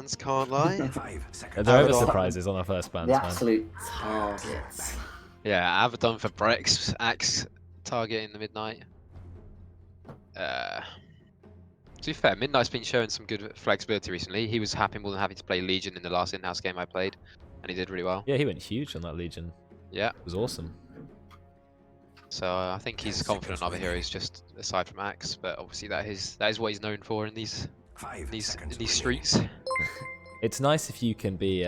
bans, can't lie. 5 seconds. There are ever surprises on our first bans, The man. absolute targets. Yeah, Abaddon for Brexx, Axe target in the Midnight. To be fair, Midnight's been showing some good flexibility recently. He was more than happy to play Legion in the last in-house game I played, and he did really well. Yeah, he went huge on that Legion. Yeah. It was awesome. So I think he's confident in other heroes just aside from Axe, but obviously that is what he's known for in these 5 these seconds streets. It's nice if you can be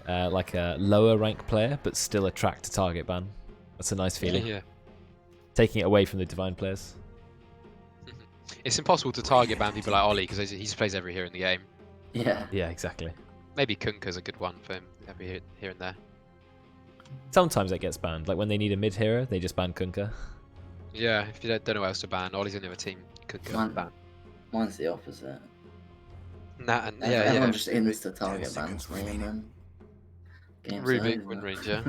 like a lower rank player, but still attract a target ban. That's a nice feeling. Yeah. Taking it away from the divine players. It's impossible to target ban people like Oli because he plays every hero in the game. Yeah. Yeah, exactly. Maybe Kunka's a good one for him every here and there. Sometimes it gets banned. Like when they need a mid hero, they just ban Kunka. Yeah, if you don't know who else to ban, Oli's in the other team. Kunka ban. Mine's the opposite. Nah, and Everyone just insta target bans me and then game's Really big over. win range, yeah.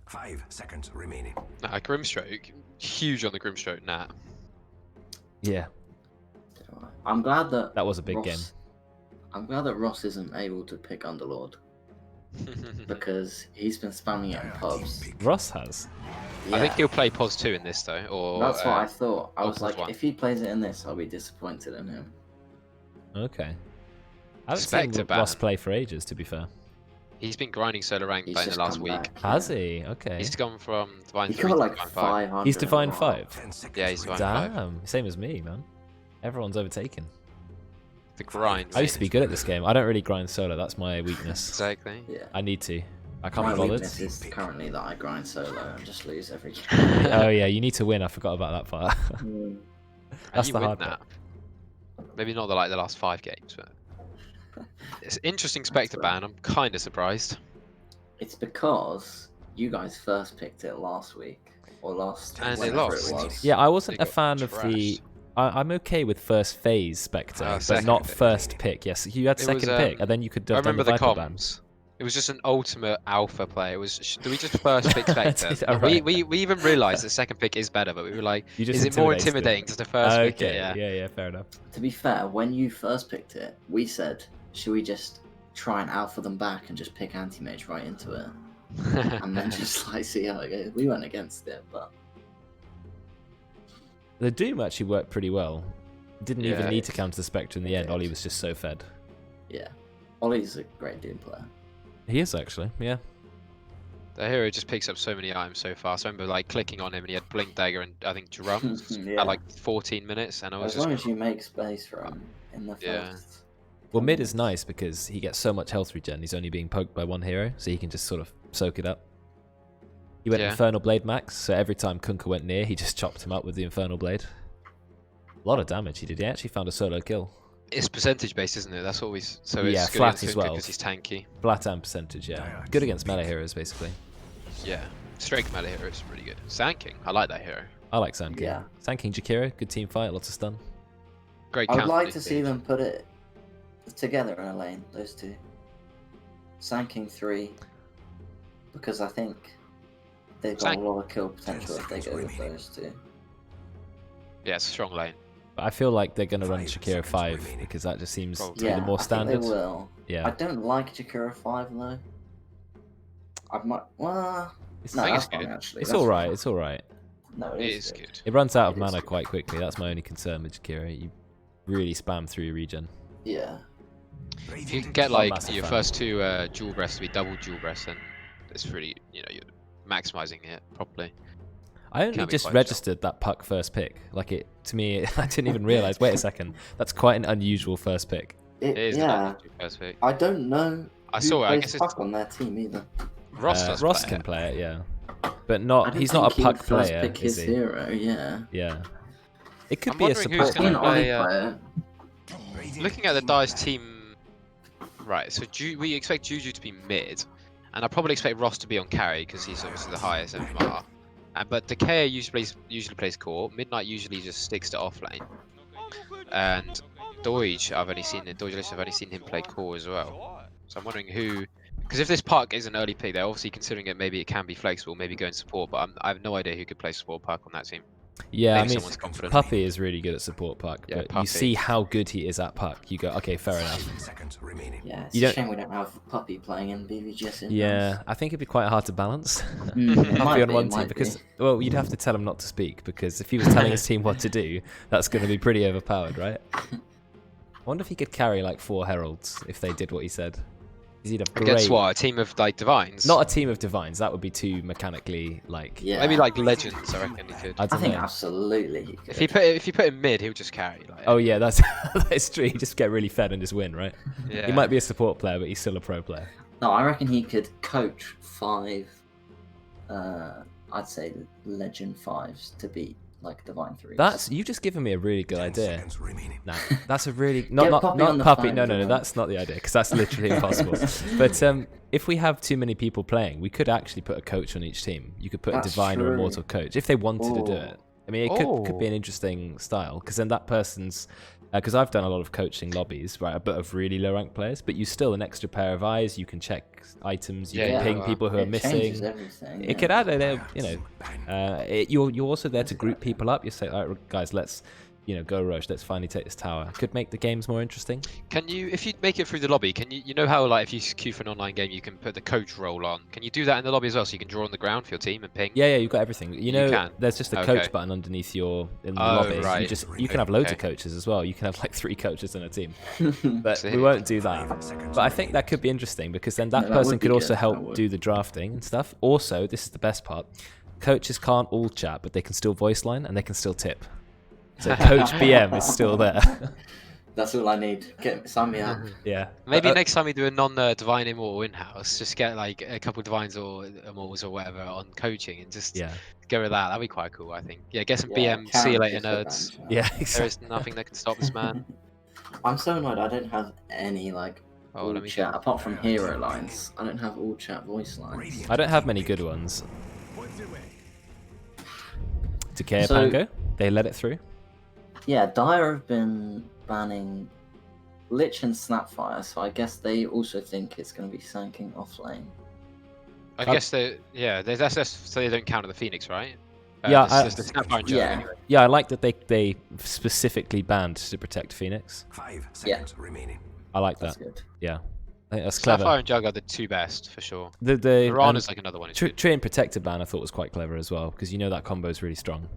5 seconds remaining. Nah, Grimstroke, huge on the Grimstroke. Nah. Yeah, I'm glad that was a big Ross, game. I'm glad that Ross isn't able to pick Underlord because he's been spamming it in pubs. Ross has. Yeah. I think he'll play Pos 2 in this though, or That's what I thought. I or was like, Pos 1. if he plays it in this, I'll be disappointed in him. Okay. I haven't Spectre seen ban. Ross play for ages, to be fair. He's been grinding solo rank He's in the just last come week. back, Has yeah. he? Okay. He's gone from Divine He 3 got to like Divine 5. 500. He's Divine in a while. 5. 10 seconds Yeah, he's remaining. Divine 5. Damn, same as me, man. Everyone's overtaken. The grind. I used to be good at this game. I don't really grind solo. That's my weakness. Exactly. Yeah. I need to. I can't My be bothered. weakness is currently that I grind solo and just lose every game. Oh yeah, you need to win. I forgot about that part. And That's you the win hard that. part. Maybe not the last 5 games, but it's interesting Spectre ban. I'm kind of surprised. It's because you guys first picked it last week or last And they whenever lost. it was. Yeah, I wasn't They a got fan of the. trashed. I'm okay with first phase Spectre, but Second not pick. first pick. Yes, you had It second was, pick, and then you could I have done remember the Viper ban. comms. It was just an ultimate alpha play. It was. Do we just first pick Spectre? Alright. we even realised the second pick is better, but we were like, You just is it more intimidated them. intimidating to first pick Okay, it? yeah, fair enough. To be fair, when you first picked it, we said, should we just try and alpha them back and just pick anti-mage right into it? And then just like see how it goes. We went against it, but The Doom actually worked pretty well. Didn't even Yeah. need to counter the Spectre in the end. did. Oli was just so fed. yeah. Ollie's a great Doom player. He is actually, yeah. The hero just picks up so many items so fast. I remember like clicking on him and he had Blink Dagger and I think Drums Yeah. at like 14 minutes, and I was As just long as you make space for him in the Yeah. first. Well, 10 mid is minutes. nice because he gets so much health regen. He's only being poked by one hero, so he can just sort of soak it up. He went Yeah. Infernal Blade max, so every time Kunka went near, he just chopped him up with the Infernal Blade. A lot of damage he did. He actually found a solo kill. It's percentage based, isn't it? That's always so. Yeah, It's good flat against as Kunka well. because he's tanky. Flat and percentage, yeah. Good against melee heroes, basically. Yeah, straight melee hero is pretty good. Sand King, I like that hero. I like Sand King. Yeah. Sand King Decayer, good team fight, lots of stun. Great. I would counter like to defense. see them put it together in a lane, those two. Sand King 3, because I think they've got Sand- a lot of kill potential if they go with those two. Yeah, it's a strong lane. But I feel like they're going to run 5 Shakira seconds 5 remaining. because that just seems to Probably. be Yeah, the more I standard. think they will. I Yeah. don't like Jakura 5 though. I might. Well, It's, no, I think that's it's fine good. actually. it's that's alright, fine. it's alright. No, It is good. It runs out of It is mana good. quite quickly. That's my only concern with Jakira. You really spam through your regen. Yeah. If you can get I'm a like massive your fan. first two dual breasts to be double dual breasts, then it's really, you're maximizing it properly. I only Can be just quite registered that puck first pick. Like it to me, I didn't even realize. Wait a second, that's quite an unusual first pick. It is Yeah. the first pick. I don't know. I who saw it. I plays guess it's puck on their team either. Ross does Ross play can it. play it, yeah, but I not. don't He's not a think he would puck first player, Pick is his he? hero, yeah. Yeah, it could I'm be a wondering who's support. gonna Being an play, Ollie player. Looking at the Dice team, right? So we expect Juju to be mid, and I probably expect Ross to be on carry because he's obviously the highest MMR. But Decayer usually plays core. Midnight usually just sticks to off lane. And Doigelicious, I've only seen him play core as well. So I'm wondering who, because if this puck is an early pick, they're obviously considering it. Maybe it can be flexible, maybe go in support. But I have no idea who could play support puck on that team. Yeah, Maybe I mean, someone's confident. Puppy is really good at support puck, Yeah, but Puppy. you see how good he is at puck. You go, okay, fair enough. 5 seconds remaining. Yeah, it's You a don't- shame we don't have Puppy playing in BVGS. Yeah, I think it'd be quite hard to balance. It Puppy might on be, one it team might because, be. well, you'd have to tell him not to speak because if he was telling his team what to do, that's going to be pretty overpowered, right? I wonder if he could carry like 4 heralds if they did what he said. 'Cause he'd have great. Against what? A team of like divines? Not a team of divines. That would be too mechanically like. Yeah, Maybe like legends. I reckon he could. I I don't think know. absolutely he could. If you put him mid, he'll just carry. Like, Oh yeah, that's that's true. He just get really fed and just win, right? yeah. He might be a support player, but he's still a pro player. No, I reckon he could coach 5. I'd say legend 5s to beat like divine 3s. That's you've just given me a really good 10 idea. seconds remaining. Nah, that's a really Get not Puppy not on the puppy. phone No, if no, you no. want. That's not the idea because that's literally impossible. But if we have too many people playing, we could actually put a coach on each team. You could put That's a divine or a true. mortal coach if they wanted to do Oh. it. I mean, it could be an interesting style because then that person's. Because I've done a lot of coaching lobbies, right, but of really low rank players, but you still an extra pair of eyes. You can check items. You Yeah, can yeah, ping well, people who are It changes missing. everything. It could add a, you know, you're also there to group people up. You say, all right, guys, let's, go rush. Let's finally take this tower. Could make the games more interesting. Can you, if you make it through the lobby, can you know how like if you queue for an online game, you can put the coach role on? Can you do that in the lobby as well, so you can draw on the ground for your team and ping? Yeah, you've got everything. You know, can? there's just a Okay. coach button underneath in the Oh, lobby. right. You can have loads of Okay. coaches as well. You can have like 3 coaches in a team. Yeah. But Sick. we won't do that. 5 seconds But I think that could be interesting because then that Yeah, that person would be could also good, that help would. do the drafting and stuff. Also, this is the best part. Coaches can't all chat, but they can still voice line and they can still tip. So Coach BM is still there. That's all I need. Sign me up. Yeah. Maybe Uh, next time we do a non-divine immortal in-house, just get like a couple of divines or immortals or whatever on coaching and just Yeah. go with that. That'd be quite cool, I think. Yeah, get some Yeah, BM, see you later, challenges nerds. for banter. Yeah, There exactly. is nothing that can stop this man. I'm so annoyed I don't have any like Oh, all let me chat apart from hero lines. I don't have all chat voice lines. I don't have many good ones. Decayer So- Pango, they let it through. Yeah, Dire have been banning Lich and Snapfire, so I guess they also think it's going to be sanking off lane. I guess that's so they don't counter the Phoenix, right? Yeah, the Snapfire and Jug, yeah. anyway. Yeah, I like that they specifically banned to protect Phoenix. 5 seconds remaining. I like That's that. good. Yeah, I think that's clever. Snapfire and Jug are the 2 best for sure. The Mirana's like another one. Who's good. Tree and Protector ban I thought was quite clever as well because that combo is really strong.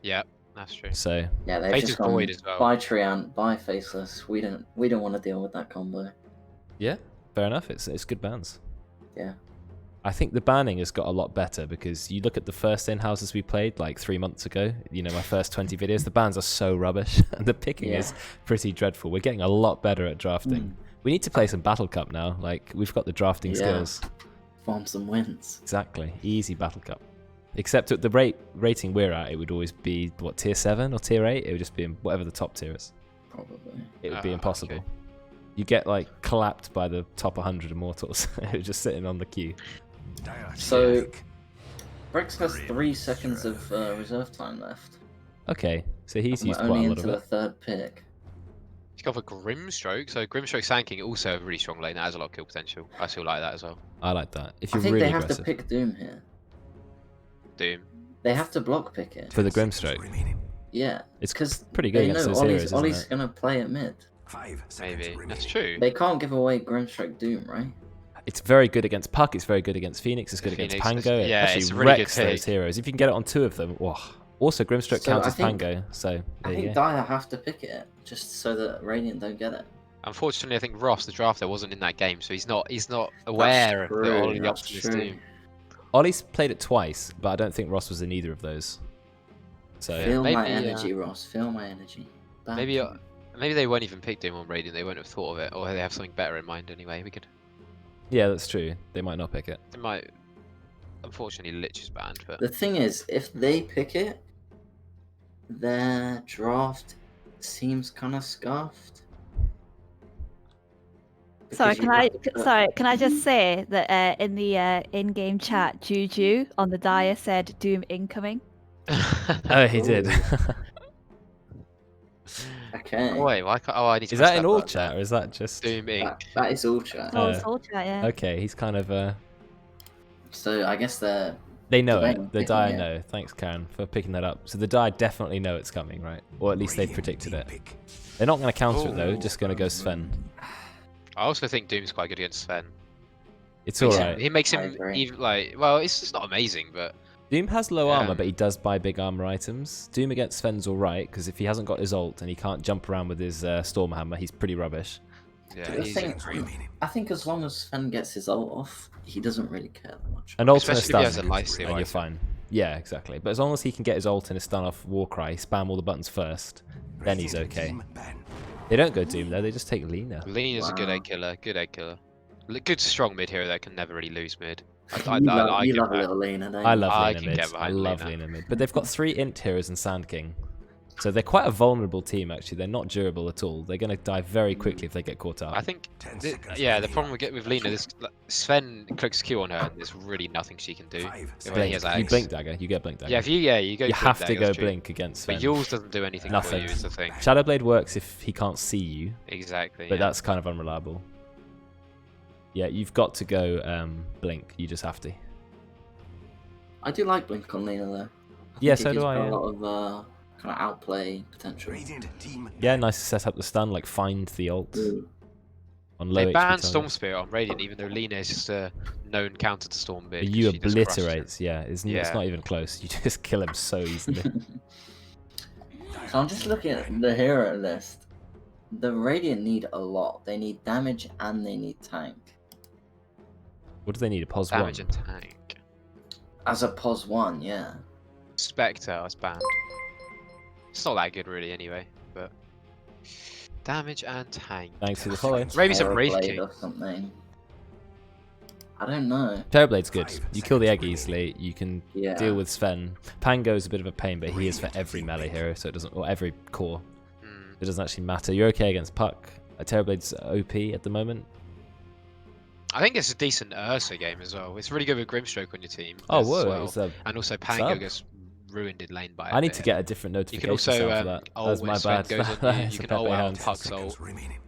Yeah, that's true. So Yeah, they've Faceless just gone Void as well. buy Treant, buy Faceless. We don't want to deal with that combo. yeah, fair enough. It's good bans. Yeah. I think the banning has got a lot better because you look at the first in-houses we played like 3 months ago, my first 20 videos, the bans are so rubbish and the picking Yeah. is pretty dreadful. We're getting a lot better at drafting. We need to play some Battle Cup now. Like, we've got the drafting Yeah. skills. Farm some wins. Exactly. Easy Battle Cup. Except at the rating we're at, it would always be, what, tier 7 or tier 8? It would just be in whatever the top tier is. Probably. It would be Ah, impossible. okay. You get, like, clapped by the top 100 Immortals. Who are just sitting on the queue. So, Brexx has 3 seconds of reserve time left. Okay, so he's And used we're quite only a lot into of the it. 3rd pick. He's got for Grimstroke, so Grimstroke sanking also a really strong lane. That has a lot of kill potential. I still like that as well. I like that. If I you're think really they have aggressive. to pick Doom here. Doom. They have to block pick it. For the Grimstroke. Remaining. Yeah, It's because pretty good they against know those heroes, isn't Ollie's it? going to play at mid. 5 seconds Maybe. remaining. That's true. They can't give away Grimstroke Doom, right? It's very good against Puck, it's very good against Phoenix, it's good against Phoenix, Pango. It yeah, actually it's a really good wrecks those pick. heroes. If you can get it on 2 of them, whoa. Also, Grimstroke So counts I as think- Pango, so I there you think go. Dire have to pick it, just so that Radiant don't get it. Unfortunately, I think Ross, the drafter, wasn't in that game, so he's not aware of the true, Oli the that's Optimist true. team. Ollie's played it twice, but I don't think Ross was in either of those. So Feel my maybe, energy, Ross. Feel my energy. Back Maybe in. maybe they won't even pick Doom on Radiant. They won't have thought of it, or they have something better in mind anyway. We could. yeah, that's true. They might not pick it. They might. Unfortunately, Lich is banned, but The thing is, if they pick it, their draft seems kind of scuffed. Sorry, Because you can I just say that in the in-game chat, Juju on the Dire said Doom incoming. Oh, he did. Okay. Oh, wait, why can't? Oh, I need to. Is press that in all button. chat, or is that just... Doom Inc. That is all chat. Oh, Uh, it's all chat, yeah. Okay, he's kind of... So I guess they're They know They it. know The it, Dire yeah. know. Thanks, Karen, for picking that up. So the Dire definitely know it's coming, right? Or at least they've Radiant predicted team it. pick. They're not going to counter it, though. Ooh. Just going to go Sven. I also think Doom's quite good against Sven. It's Makes him- alright. He makes I him agree. even like, well, it's just not amazing, but Doom has low armor, Yeah. but he does buy big armor items. Doom against Sven's alright, because if he hasn't got his ult and he can't jump around with his Storm Hammer, he's pretty rubbish. yeah, The he's thing- pretty. I think as long as Sven gets his ult off, he doesn't really care that much. An ult and a Especially if he has stun, a life steal and you're item. fine. Yeah, exactly. But as long as he can get his ult and his stun off Warcry, spam all the buttons first, then he's Radiant okay. team ban. They don't go Doom, though. They just take Lina. Lean is a good Wow. egg killer. Good egg killer. Good strong mid hero that can never really lose mid. I You love, you get love a back. little Lena, don't I you? love I Lina can mid. get I behind love Lina. Lina mid. But they've got 3 int heroes and Sand King. So they're quite a vulnerable team, actually. They're not durable at all. They're going to die very quickly if they get caught up. I think, 10 th- seconds yeah, the remaining. problem we get with Lina, this Sven clicks Q on her, and there's really nothing she can do. 5 If he Blink. has You Axe. blink dagger. You get blink dagger. Yeah, you go. you blink have to dagger, go that's true. blink against Sven. But yours doesn't do anything Nothing. for you. Is the thing. Shadowblade works if he can't see you, Exactly. but yeah. that's kind of unreliable. Yeah, you've got to go blink. You just have to. I do like Blink on Lena though. I Yeah, think it so do gives I, her yeah. A lot of kind of outplay potential. Radiant team Yeah, nice to set up the stun, like find the ult Ooh. on low They HP banned Storm targets. Spirit on Radiant, even though Lina is just a known counter to Storm Big. You she just crushes him. obliterates, yeah. It's Yeah. not even close. You just kill him so easily. So I'm just looking at the hero list. The Radiant need a lot. They need damage and they need tank. What do they need? A pos Damage 1? and tank. As a pos 1, yeah. Spectre was banned. It's not that good really anyway, but damage and tank. Thanks for the follow. Maybe some Terror Wraith Blade King. or something. I don't know. Terrorblade's good. 5 You kill the egg seconds easily. You can Yeah. deal with Sven. Pango's a bit of a pain, but he is for every melee hero, so it doesn't, or every core. Mm. It doesn't actually matter. You're okay against Puck. Terrorblade's OP at the moment. I think it's a decent Ursa game as well. It's really good with Grimstroke on your team. Oh, as whoa. well. It was a And also Pango sub. gets ruined in lane by. I need to get a different You can notification also sound for that. ult That's when my Sven bad. goes on you. That's You a can Pepe ult out hand. Puck's seconds ult, remaining.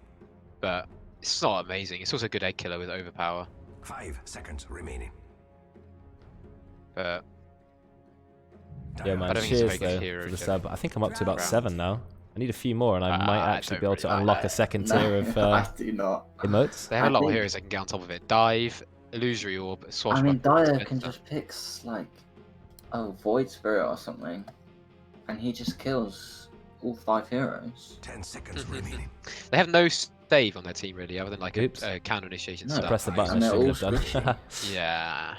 but it's not amazing. It's also a good egg killer with overpower. 5 seconds remaining. But Yeah, I man. don't think it's a Cheers very good though hero for the to sub. I think I'm up to about round. 7 now. I need a few more, and I might I actually don't be able to really like unlock that. a second No, tier of I do not. emotes. they have a lot of think- heroes that can get on top of it. Dive, Illusory Orb, I Swashbuckler. mean, Dyer can Spectre. just pick like, Void Spirit or something, and he just kills all 5 heroes. 10 seconds remaining. They have no save on their team really, other than like Oops. a counter initiation No, stuff. Press the button. And I they're shouldn't have all done. Yeah.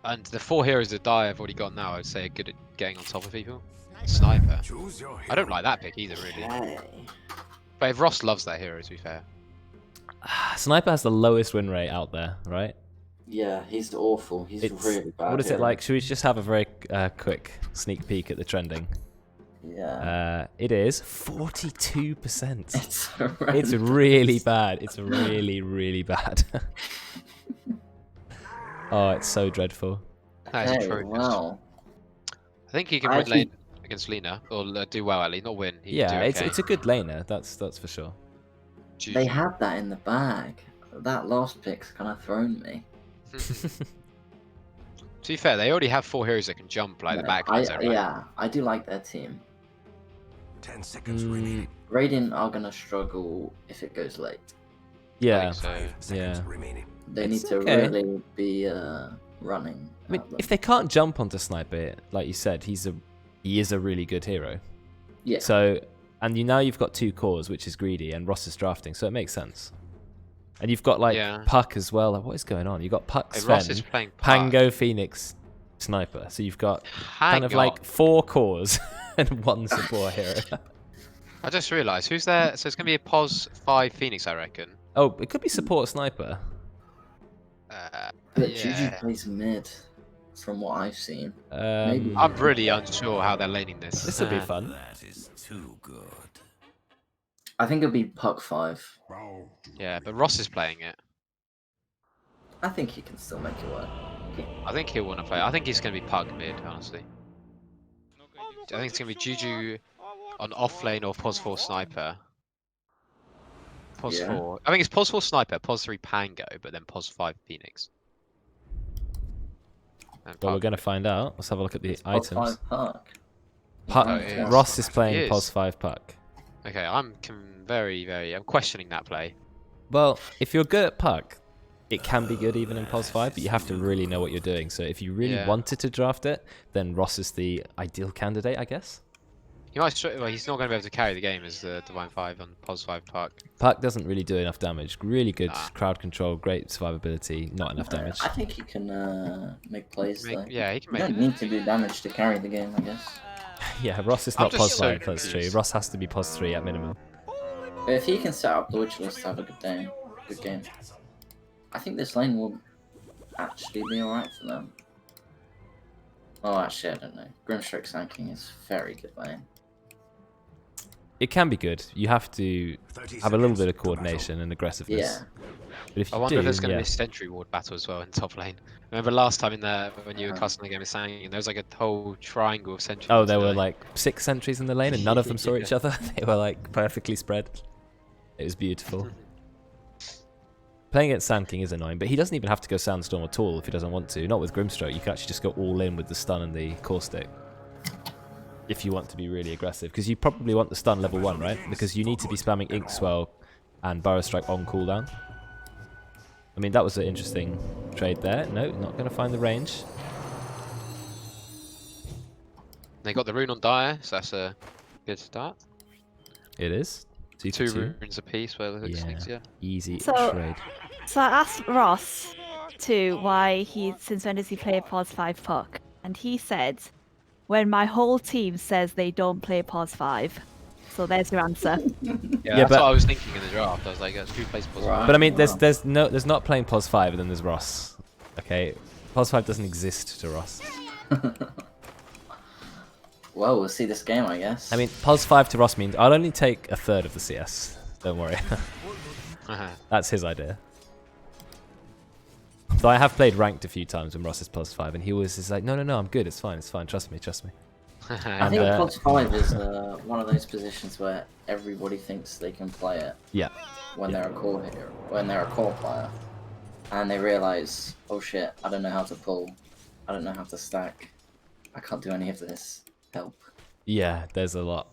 And the 4 heroes that die I've already got now, I'd say are good at getting on top of people. Sniper. Choose your I don't hero. like that pick either, really. Okay. But if Ross loves that hero, to be fair. Sniper has the lowest win rate out there, right? Yeah, he's awful. He's It's- really bad. What is it hero. like? Should we just have a very quick sneak peek at the trending? Yeah. It is 42%. It's horrendous. It's really bad. It's really, really bad. Oh, it's so dreadful. That is Okay, atrocious. wow. I think he can I win actually- lane against Lina, or do well at least, not win. He Yeah, can do okay. it's a good laner. That's for sure. Juju. They had that in the bag. That last pick's kind of thrown me. To be fair, they already have 4 heroes that can jump, like the No, backlines. Right? Yeah, I do like their team. 10 seconds Mm, remaining. Radiant are gonna struggle if it goes late. Yeah. So, 5 seconds yeah. remaining. They It's need to okay. really be running. I mean, at them. if they can't jump onto Sniper, like you said, he is a really good hero. Yeah. So, and now you've got 2 cores, which is greedy, and Ross is drafting, so it makes sense. And you've got like Yeah. Puck as well. Like, what is going on? You've got Puck, Hey, Sven, Ross is playing Puck. Pango, Phoenix, Sniper. So you've got kind of like 4 cores and 1 support hero. I just realised, who's there? So it's going to be a POS 5 Phoenix, I reckon. Oh, it could be support Sniper. But Yeah. Juju plays mid, from what I've seen. Maybe. I'm really unsure how they're laning this. This will be fun. That is too good. I think it'll be Puck 5. Yeah, but Ross is playing it. I think he can still make it work. I think he'll want to play. I think he's going to be Puck mid, honestly. I think it's going to be Juju on off lane or POS 4 Sniper. POS Yeah. 4. I think it's POS 4 Sniper, POS 3 Pango, but then POS 5 Phoenix. Well, we're going to find out. Let's have a look at the Pos items. 5 Puck. Puck. Oh, it is. Ross is He playing is. Pos 5 Puck. Okay, I'm I'm questioning that play. Well, if you're good at Puck, it can be good even in Pos 5, but you have to really know what you're doing. So if you really Yeah. wanted to draft it, then Ross is the ideal candidate, I guess. He might. Well, he's not going to be able to carry the game as the Divine 5 on Pos 5 Puck. Puck doesn't really do enough damage. Really good Nah. crowd control, great survivability, not enough damage. I think he can make plays though. Yeah, he can You make. don't need to do damage to carry the game, I guess. Yeah, Ross is I'm not just Pos so 5, that's true. confused. Ross has to be Pos 3 at minimum. But if he can set up Doigelicious to have a good game, I think this lane will actually be alright for them. Oh, actually, I don't know. Grimstroke Sanking is very good lane. It can be good. You have to 30 have a little seconds bit of to coordination and aggressiveness. Yeah. But if I you wonder do, if there's going to yeah. be a Sentry Ward battle as well in top lane. Remember last time when you were casting the game of Sang, there was like a whole triangle of sentries. Oh, there in the were lane. like 6 sentries in the lane and none of them saw each Yeah. other. They were like perfectly spread. It was beautiful. Playing against Sand King is annoying, but he doesn't even have to go Sandstorm at all if he doesn't want to. Not with Grimstroke, you can actually just go all in with the stun and the caustic. If you want to be really aggressive, because you probably want the stun level 1, right? Because you need to be spamming Ink Swell and Burrow Strike on cooldown. I mean, that was an interesting trade there. No, not going to find the range. They got the rune on Dire, so that's a good start. It is. 2 for 2 2. runes apiece where the hook sneaks, yeah. Easy So- trade. So I asked Ross too why since when does he play Pos 5 Puck? And he said, when my whole team says they don't play Pos 5. So there's your answer. Yeah, Yeah, that's but- what I was thinking in the draft. I was like, who plays Pos 5? Right. But I mean, Wow. there's not playing Pos 5 and then there's Ross. Okay, Pos 5 doesn't exist to Ross. Well, we'll see this game, I guess. I mean, Pos 5 to Ross means I'll only take a third of the CS. Don't worry. That's his idea. So I have played ranked a few times when Ross is Pos 5 and he was just like, no, I'm good, it's fine, trust me. I think and, Pos 5 is one of those positions where everybody thinks they can play it Yeah. when they're a core hero, when they're a core player, and they realize, oh shit, I don't know how to pull, I don't know how to stack, I can't do any of this. Help. Yeah, there's a lot.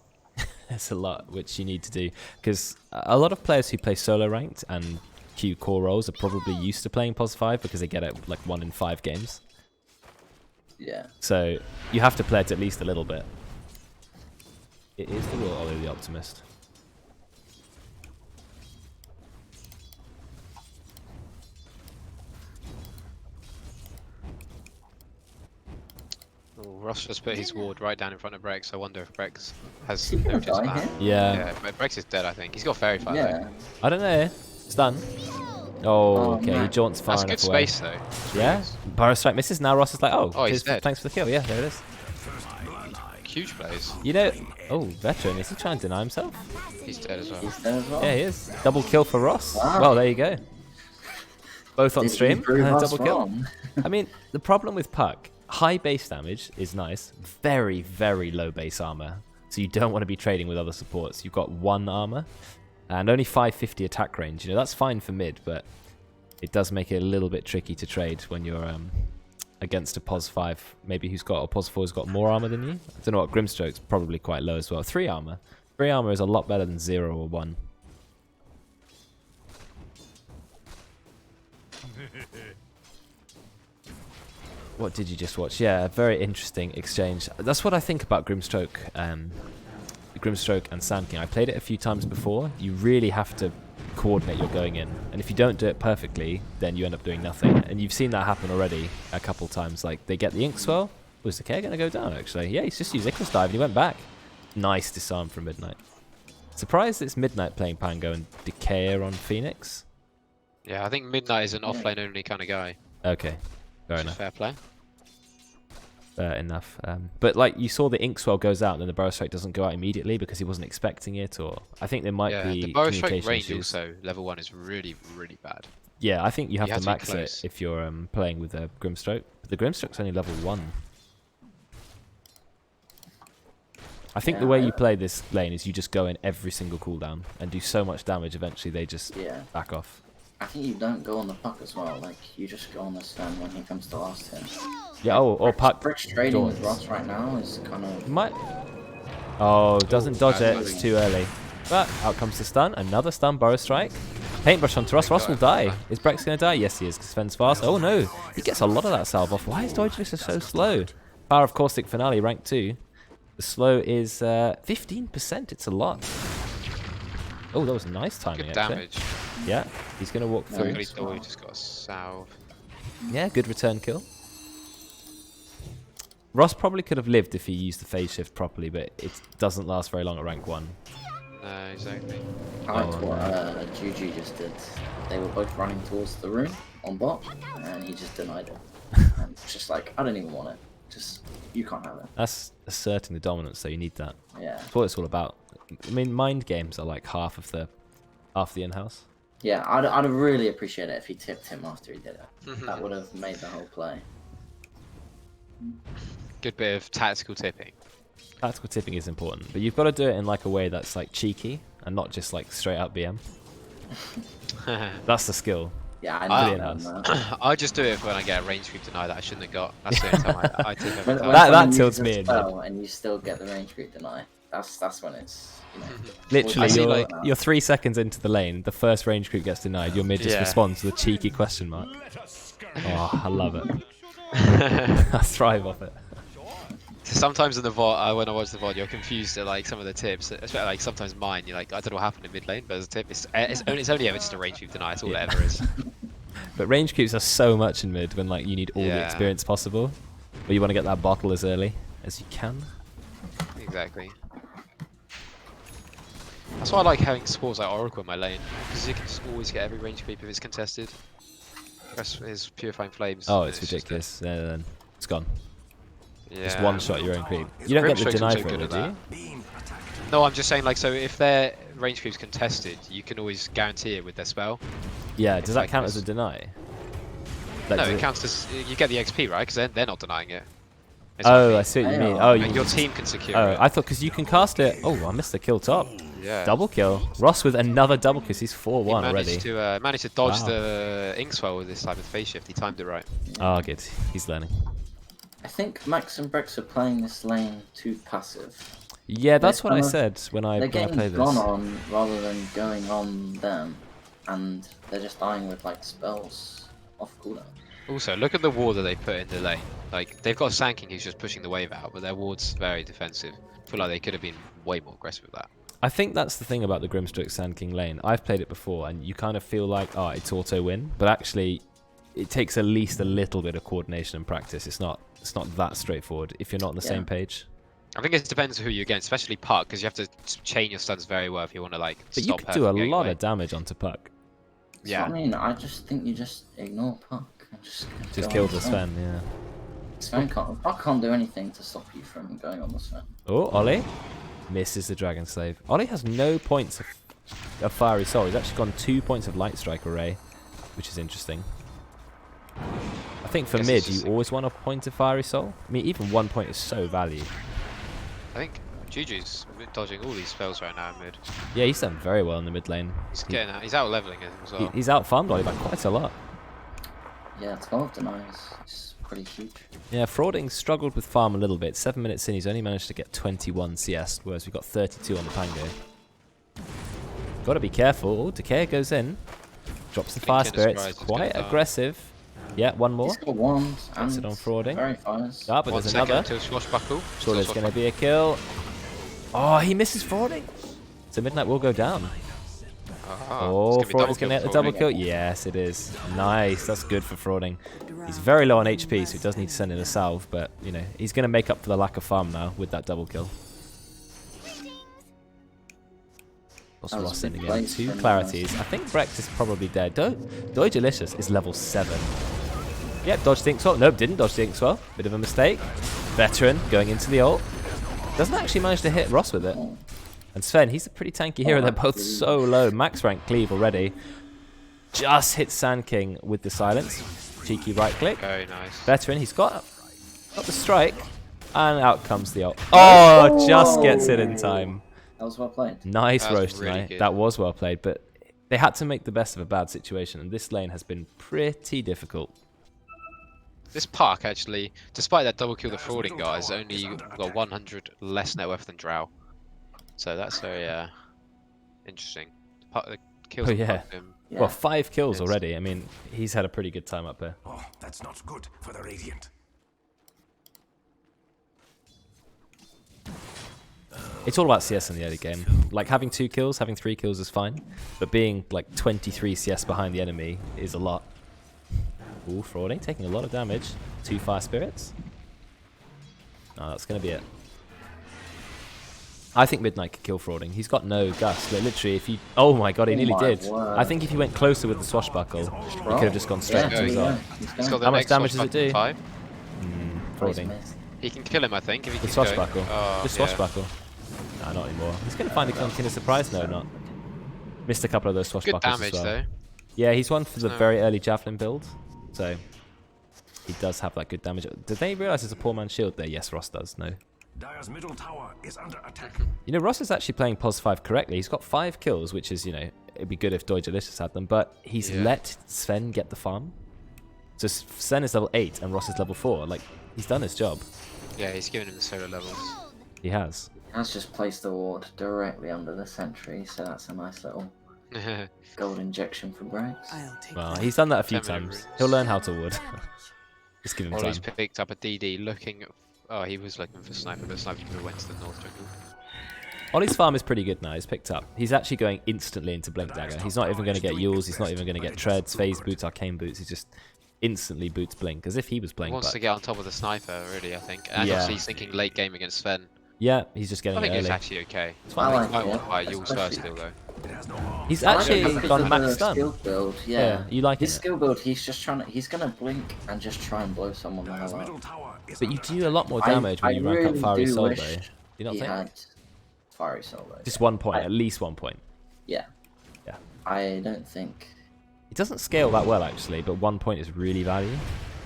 There's a lot which you need to do. Because a lot of players who play solo ranked and queue core roles are probably used to playing Pos 5 because they get it like 1 in 5 games. Yeah. So you have to play it at least a little bit. It is the real Oli the Optimist. Oh, Ross just put his ward right down in front of Brexx. I wonder if Brexx has Is he gonna noticed die that. here? Yeah. But Brexx is dead, I think. He's got Fairy Fire. Yeah. I don't know. Stun. Oh, okay. He no. jaunts far That's enough good away. space, though. Yeah. Burrow Strike misses. Now Ross is like, Oh, he's dead. thanks for the kill. Yeah, there it is. Huge plays. You know, oh, Veteran. Is he trying to deny himself? He's dead as well. He's there as well. Yeah, he is. Double kill for Ross. Wow. Well, there you go. Both on Did he stream. prove us Double kill. wrong? I mean, the problem with Puck, high base damage is nice. Very, very low base armor. So you don't want to be trading with other supports. You've got 1 armor and only 550 attack range. You know, that's fine for mid, but it does make it a little bit tricky to trade when you're against a Pos 5, maybe who's got, or Pos 4 who's got more armor than you. I don't know what Grimstroke's probably quite low as well. 3 armor. 3 armor is a lot better than 0 or 1. What did you just watch? Yeah, a very interesting exchange. That's what I think about Grimstroke and Sand King. I played it a few times before. You really have to coordinate your going in, and if you don't do it perfectly, then you end up doing nothing. And you've seen that happen already a couple times. Like they get the Ink Swell. Was Decayer going to go down actually? Yeah, he's just used Icarus Dive and he went back. Nice disarm from Midnight. Surprised it's Midnight playing Pango and Decayer on Phoenix. Yeah, I think Midnight is an offlane only kind of guy. Okay, fair Which is enough. fair play. Fair enough. But like you saw the Ink Swell goes out and then the Burrow Strike doesn't go out immediately because he wasn't expecting it, or I think there might Yeah, be the Burrow Strike communication range issues. also, level 1 is really, really bad. Yeah, I think you have You to have to be max it close. if you're playing with a Grimstroke. But the Grimstroke's only level 1. I think the Yeah, way I- you play this lane is you just go in every single cooldown and do so much damage, eventually they just Yeah. back off. I think you don't go on the puck as well. Like you just go on the Sven when he comes to last hit. Yeah, or puck. Brexx trading with Doigelicious. Ross right now is kind of. Might. Oh, doesn't dodge it. bad It's too early. But out comes the stun. Another stun. Burrow strike. Paintbrush onto Ross. Ross will die. Is Brexx going to die? Yes, he is. Because Sven's fast. Oh no. He gets a lot of that salve off. Why is Doigelicious so slow? Power of Caustic Finale, rank 2. The slow is 15%. It's a lot. Oh, that was nice timing, Good actually. damage. Yeah, he's going to walk through. Really thought he just got a salve. Yeah, good return kill. Ross probably could have lived if he used the phase shift properly, but it doesn't last very long at rank 1. No, exactly. I liked what Juju just did. They were both running towards the room on bot, and he just denied it. And it's just like, I don't even want it. Just, you can't have it. That's asserting the dominance, so you need that. Yeah. That's what it's all about. I mean, mind games are like half of the in-house. Yeah, I'd really appreciate it if he tipped him after he did it. That would have made the whole play. Good bit of tactical tipping. Tactical tipping is important, but you've got to do it in like a way that's like cheeky and not just like straight up BM. That's the skill. Yeah, I Brilliant know. house. I just do it when I get a range creep denied that I shouldn't have got. That's the only time I tip every When time. That someone tilts uses me a in, spell and you still get the range group deny. That's when it's, you know. Literally, I see, you're, like- you're 3 seconds into the lane, the first range group gets denied, your mid just Yeah. responds with a cheeky question mark. Oh, I love it. I thrive off it. Sometimes in the VOD, when I watch the VOD, you're confused at like some of the tips. Especially like sometimes mine, you're like, I don't know what happened in mid lane, but as a tip, it's only ever just a range creep deny. It's all Yeah. it ever is. But range creeps are so much in mid when like you need all the Yeah. experience possible. But you want to get that bottle as early as you can. Exactly. That's why I like having supports like Oracle in my lane, because you can just always get every range creep if it's contested. Press his Purifying Flames. Oh, and it's just ridiculous. Then it's gone. Yeah. Just one shot your own creep. You don't get the Grimstroke's deny also for it, good do at you? Beam attack. No, I'm just saying like, so if their range creep's contested, you can always guarantee it with their spell. Yeah, does that like count as this. a deny? Like, No, does it counts as, you get the XP, right? Because they're not denying it. It's Oh, not I me. see what you I mean. know. Oh, you Like, can your just- team can secure Oh, it. I thought because you can cast it. Oh, I missed the kill top. Yeah. Double kill. Ross with another double kill. He's 4-1 He already. managed to dodge Wow. the Inkswell with this time with phase shift. He timed it right. Oh, good. He's learning. I think Max and Brexx are playing this lane too passive. Yeah, that's They're what I kind of- said when I They're play getting this. gone on rather than going on them, and they're just dying with like spells off cooldown. Also, look at the ward that they put in the lane. Like, they've got Sanking who's just pushing the wave out, but their ward's very defensive. I feel like they could have been way more aggressive with that. I think that's the thing about the Grimstroke Sand King lane. I've played it before, and you kind of feel like, oh, it's auto win, but actually, it takes at least a little bit of coordination and practice. It's not that straightforward if you're not on the Yeah. same page. I think it depends who you're against, especially Puck, because you have to chain your stuns very well if you want to like But you stop could her do a from getting lot away. of damage onto Puck. That's Yeah. what I mean. I just think you just ignore Puck. And just Just go kill on the Sven, yeah. Sven can't. Puck can't do anything to stop you from going on the Sven. Oh, Oli misses the Dragon Slave. Oli has no points of Fiery Soul. He's actually gone 2 points of Light Strike Array, which is interesting. I think for Guess mid, it's you just always want a point of Fiery Soul. I mean, even 1 point is so valued. I think Juju's dodging all these spells right now in mid. Yeah, he's done very well in the mid lane. He's out leveling it as well. He's out-farmed Oli by quite a lot. Yeah, 12 denies. It's pretty huge. Yeah, Frawding struggled with farm a little bit. 7 minutes in, he's only managed to get 21 CS, whereas we've got 32 on the Pango. Got to be careful. Oh, Decayer goes in. Drops the Fire Tennis Spirits. Rise is Quite gonna die. aggressive. Yeah, one more. He's got wands Gets and it on Frawding. very fast. Ah, but One there's second another. until Swashbuckle. Sure, Still there's going to Swashbuckle. be a kill. Oh, he misses Frawding. So Midnight will go down. Ah, Oh, it's gonna be Frawding's going to kill get the for double Frawding. kill. Yes, it is. Nice. That's good for Frawding. He's very low on HP, so he does need to send in a salve, but, you know, he's going to make up for the lack of farm now with that double kill. What's That was Ross a big sending in? place 2 from clarities. I think Brexx is probably dead. Doigelicious is level 7. Yep, dodged the Inkswell. Nope, didn't dodge the Inkswell. Bit of a mistake. Veteran going into the ult. Doesn't actually manage to hit Ross with it. And Sven, he's a pretty tanky hero. They're both so low. Max rank cleave already. Just hits Sand King with the silence. Cheeky right click. Very nice. Veteran, he's got the strike. And out comes the ult. Oh, just gets it in time. That was well played. Nice That was roast really tonight. good. That was well played, but They had to make the best of a bad situation, and this lane has been pretty difficult. This Park actually, despite that double kill the frauding guys, only got 100 less net worth than Drow. So that's very interesting. The kills Oh, yeah. him. Yeah. Well, 5 kills It's- already. I mean, he's had a pretty good time up there. Oh, that's not good for the Radiant. It's all about CS in the early game. Like, having 2 kills, having 3 kills is fine, but being like 23 CS behind the enemy is a lot. Ooh, Frawding, taking a lot of damage. 2 Fire Spirits. No, that's going to be it. I think Midnight could kill Frawding. He's got no gust. Like, literally, if you... Oh my god, he Oh nearly my did. word. I think if he went closer with the Swashbuckle, he could have just gone straight Yeah, into there his we ult. he's He's going. got the How much next damage does it do? 5. Frawding. He can kill him, I think, if he The keeps going. Swashbuckle. Oh, Just yeah. Swashbuckle. No, not anymore. He's going to find the kill in a surprise. No, not. Missed a couple of those Good Swashbuckles damage as well. though. Yeah, he's one for the No. very early Javelin build, so he does have that good damage. Did they realise there's a poor man's shield there? Yes, Ross does. No. Dire's middle tower is under attack. You know, Ross is actually playing Pos 5 correctly. He's got 5 kills, which is, you know, it'd be good if Doigelicious had them, but he's Yeah. let Sven get the farm. So Sven is level 8 and Ross is level 4. Like, he's done his job. Yeah, he's giving him the solo levels. He has. Has just placed the ward directly under the sentry, so that's a nice little gold injection for Brexx. Well, he's done that a few 10 minute times. roots. He'll learn how to wood. Just give him Ollie's time. picked up a DD looking... Oh, he was looking for Sniper, but Sniper could have went to the north jungle. Ollie's farm is pretty good now. He's picked up. He's actually going instantly into Blink Dagger. He's not even going to get Yules. He's not even going to get Treads, Phase Boots, Arcane Boots. He just instantly boots Blink, as if he was He playing. wants to But get on top of the Sniper, really, I think. And Yeah. obviously he's thinking late game against Sven. yeah, he's just I getting think it it's early. actually okay. It's I fine. like I it, want to buy Yules first especially- still, though. It has no harm. He's I like it actually because gone of max the stun. skill build, Yeah, yeah. you like His it. skill build, he's just trying to, he's gonna blink and just try and blow someone the Dire's hell middle up. tower is But you under do a lot more I- damage when I you rank up really Fiery do Soul, wish though. You don't he think? had Fiery Soul, though. Just 1 point, I- at least 1 point. Yeah. Yeah. I don't think. It doesn't scale that well, actually, but 1 point is really value.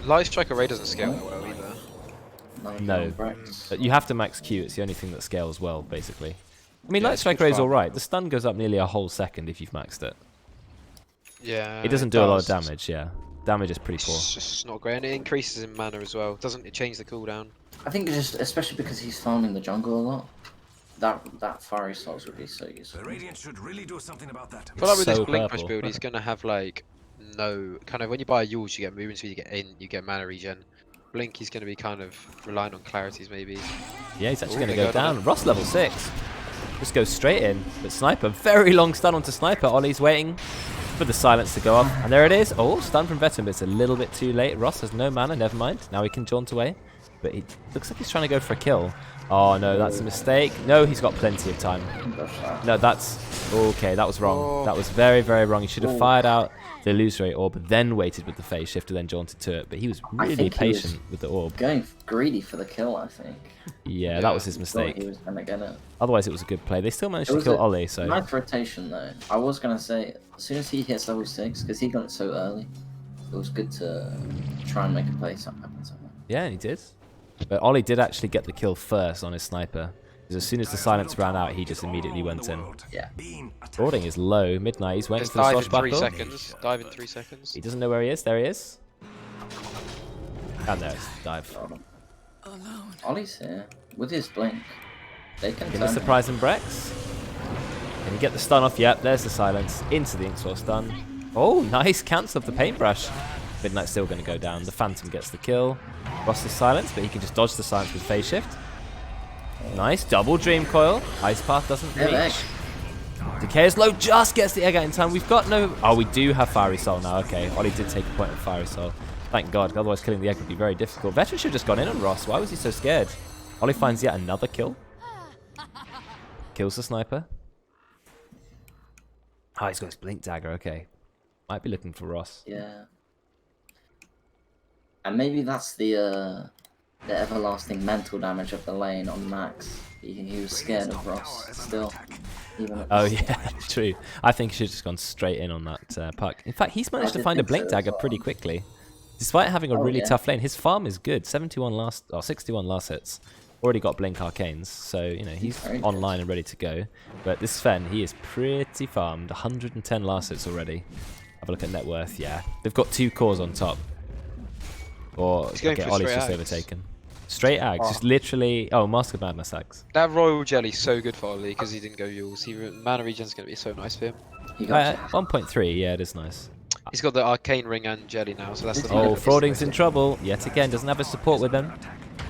Light Strike Array doesn't scale that well either. No. Brexx. But you have to max Q. It's the only thing that scales well, basically. I mean, Yeah, Light it's Strike good Ray is fun. alright. The stun goes up nearly a whole second if you've maxed it. Yeah. It doesn't do a lot of does. damage, yeah. Damage is pretty poor. It's just not great, and it increases in mana as well. Doesn't it change the cooldown? I think it's just, especially because he's farming the jungle a lot, that Fiery Souls would be so useful. The Radiant should really do something about that. I feel like with so this Blink Push purple. build, he's gonna have like no kind of when you buy a Yules, you get movement speed, you get mana regen. Blink, he's gonna be kind of relying on clarities maybe. Yeah, he's actually Ooh, going to they go got on down. Ross level 6. Just goes straight in. But Sniper, very long stun onto Sniper. Ollie's waiting for the silence to go off. And there it is. Oh, stun from Veteran, but it's a little bit too late. Ross has no mana, never mind. Now he can jaunt away. But he looks like he's trying to go for a kill. Oh no, that's a mistake. No, he's got plenty of time. No, that's... Okay, that was wrong. Oh. That was very, very wrong. He should have Oh. fired out the illusory orb, then waited with the phase shift, and then jaunted to it. But he was really think he was- patient with the orb. Going greedy for the kill, I think. Yeah, that was his Thought mistake. he was gonna get it. Otherwise, it was a good play. They still managed It to was kill a Ollie, so... Nice rotation though. I was gonna say, as soon as he hits level 6, because he got it so early, it was good to try and make a play something happen somewhere. Yeah, and he did. But Ollie did actually get the kill first on his Sniper. Because as soon as the silence ran out, he just immediately went in. Yeah. Frawding is low. Midnight, he's waiting Just for the dive in 3 swashbuckle. seconds. Dive in 3 seconds. He doesn't know where he is. There he is. And there, dive. Ollie's here with his blink. They can Gonna turn him. surprise him, Brexx. Can he get the stun off? Yep, there's the silence. Into the Inkswell stun. Oh, nice cancel of the paintbrush. Midnight's still going to go down. The Phantom gets the kill. Ross is silence, but he can just dodge the silence with phase shift. Nice, double Dream Coil. Ice Path doesn't Yeah, reach. Decayer's low, just gets the egg out in time. We've got no... Oh, we do have Fiery Soul now. Okay, Ollie did take a point of Fiery Soul. Thank God, otherwise killing the egg would be very difficult. Veteran should have just gone in on Ross. Why was he so scared? Ollie finds yet another kill. Kills the Sniper. Oh, he's got his Blink Dagger. Okay. Might be looking for Ross. Yeah. And maybe that's the everlasting mental damage of the lane on max. He was scared of Ross still. Even at Oh, the yeah, true. I think he should have just gone straight in on that puck. In fact, he's managed to did find a think Blink so as Dagger well. pretty quickly. Despite having a Oh, really yeah. tough lane, his farm is good. 71 last... Oh, 61 last hits. Already got Blink Arcanes, so you know he's Very good. online and ready to go. But this Sven, he is pretty farmed. 110 last hits already. Have a look at net worth. Yeah, they've got 2 cores on top. Or He's going okay, for Ollie's straight just ags. overtaken. Straight ags, just literally. Oh, Mask of Madness ags. That Royal Jelly's so good for Oli because he didn't go Yules. Mana regen's going to be so nice for him. He got 1.3. Yeah, it is nice. He's got the Arcane Ring and Jelly now, so that's the Oh, Frawding's in trouble yet again. Doesn't have his support with him.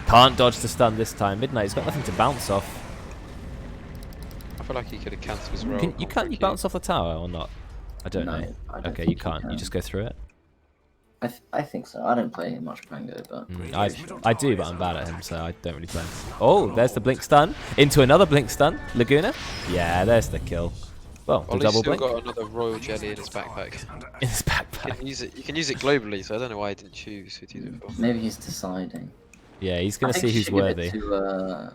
Can't dodge the stun this time. Midnight, he's got nothing to bounce off. I feel like he could have cancelled his roll. Can't you bounce off the tower or not? I don't No, know. I don't Okay, think you can't. You can. just go through it. I think so. I don't play much Pango, but I do, but I'm bad at him, so I don't really play. Oh, there's the blink stun. Into another blink stun. Laguna. Yeah, there's the kill. Well, the Ollie's double still blink got another Royal Jelly in his backpack. in his You backpack. can use it. You can use it globally, so I don't know why I didn't choose who to use it for. maybe he's deciding. Yeah, he's I gonna think see you who's should give it worthy. to,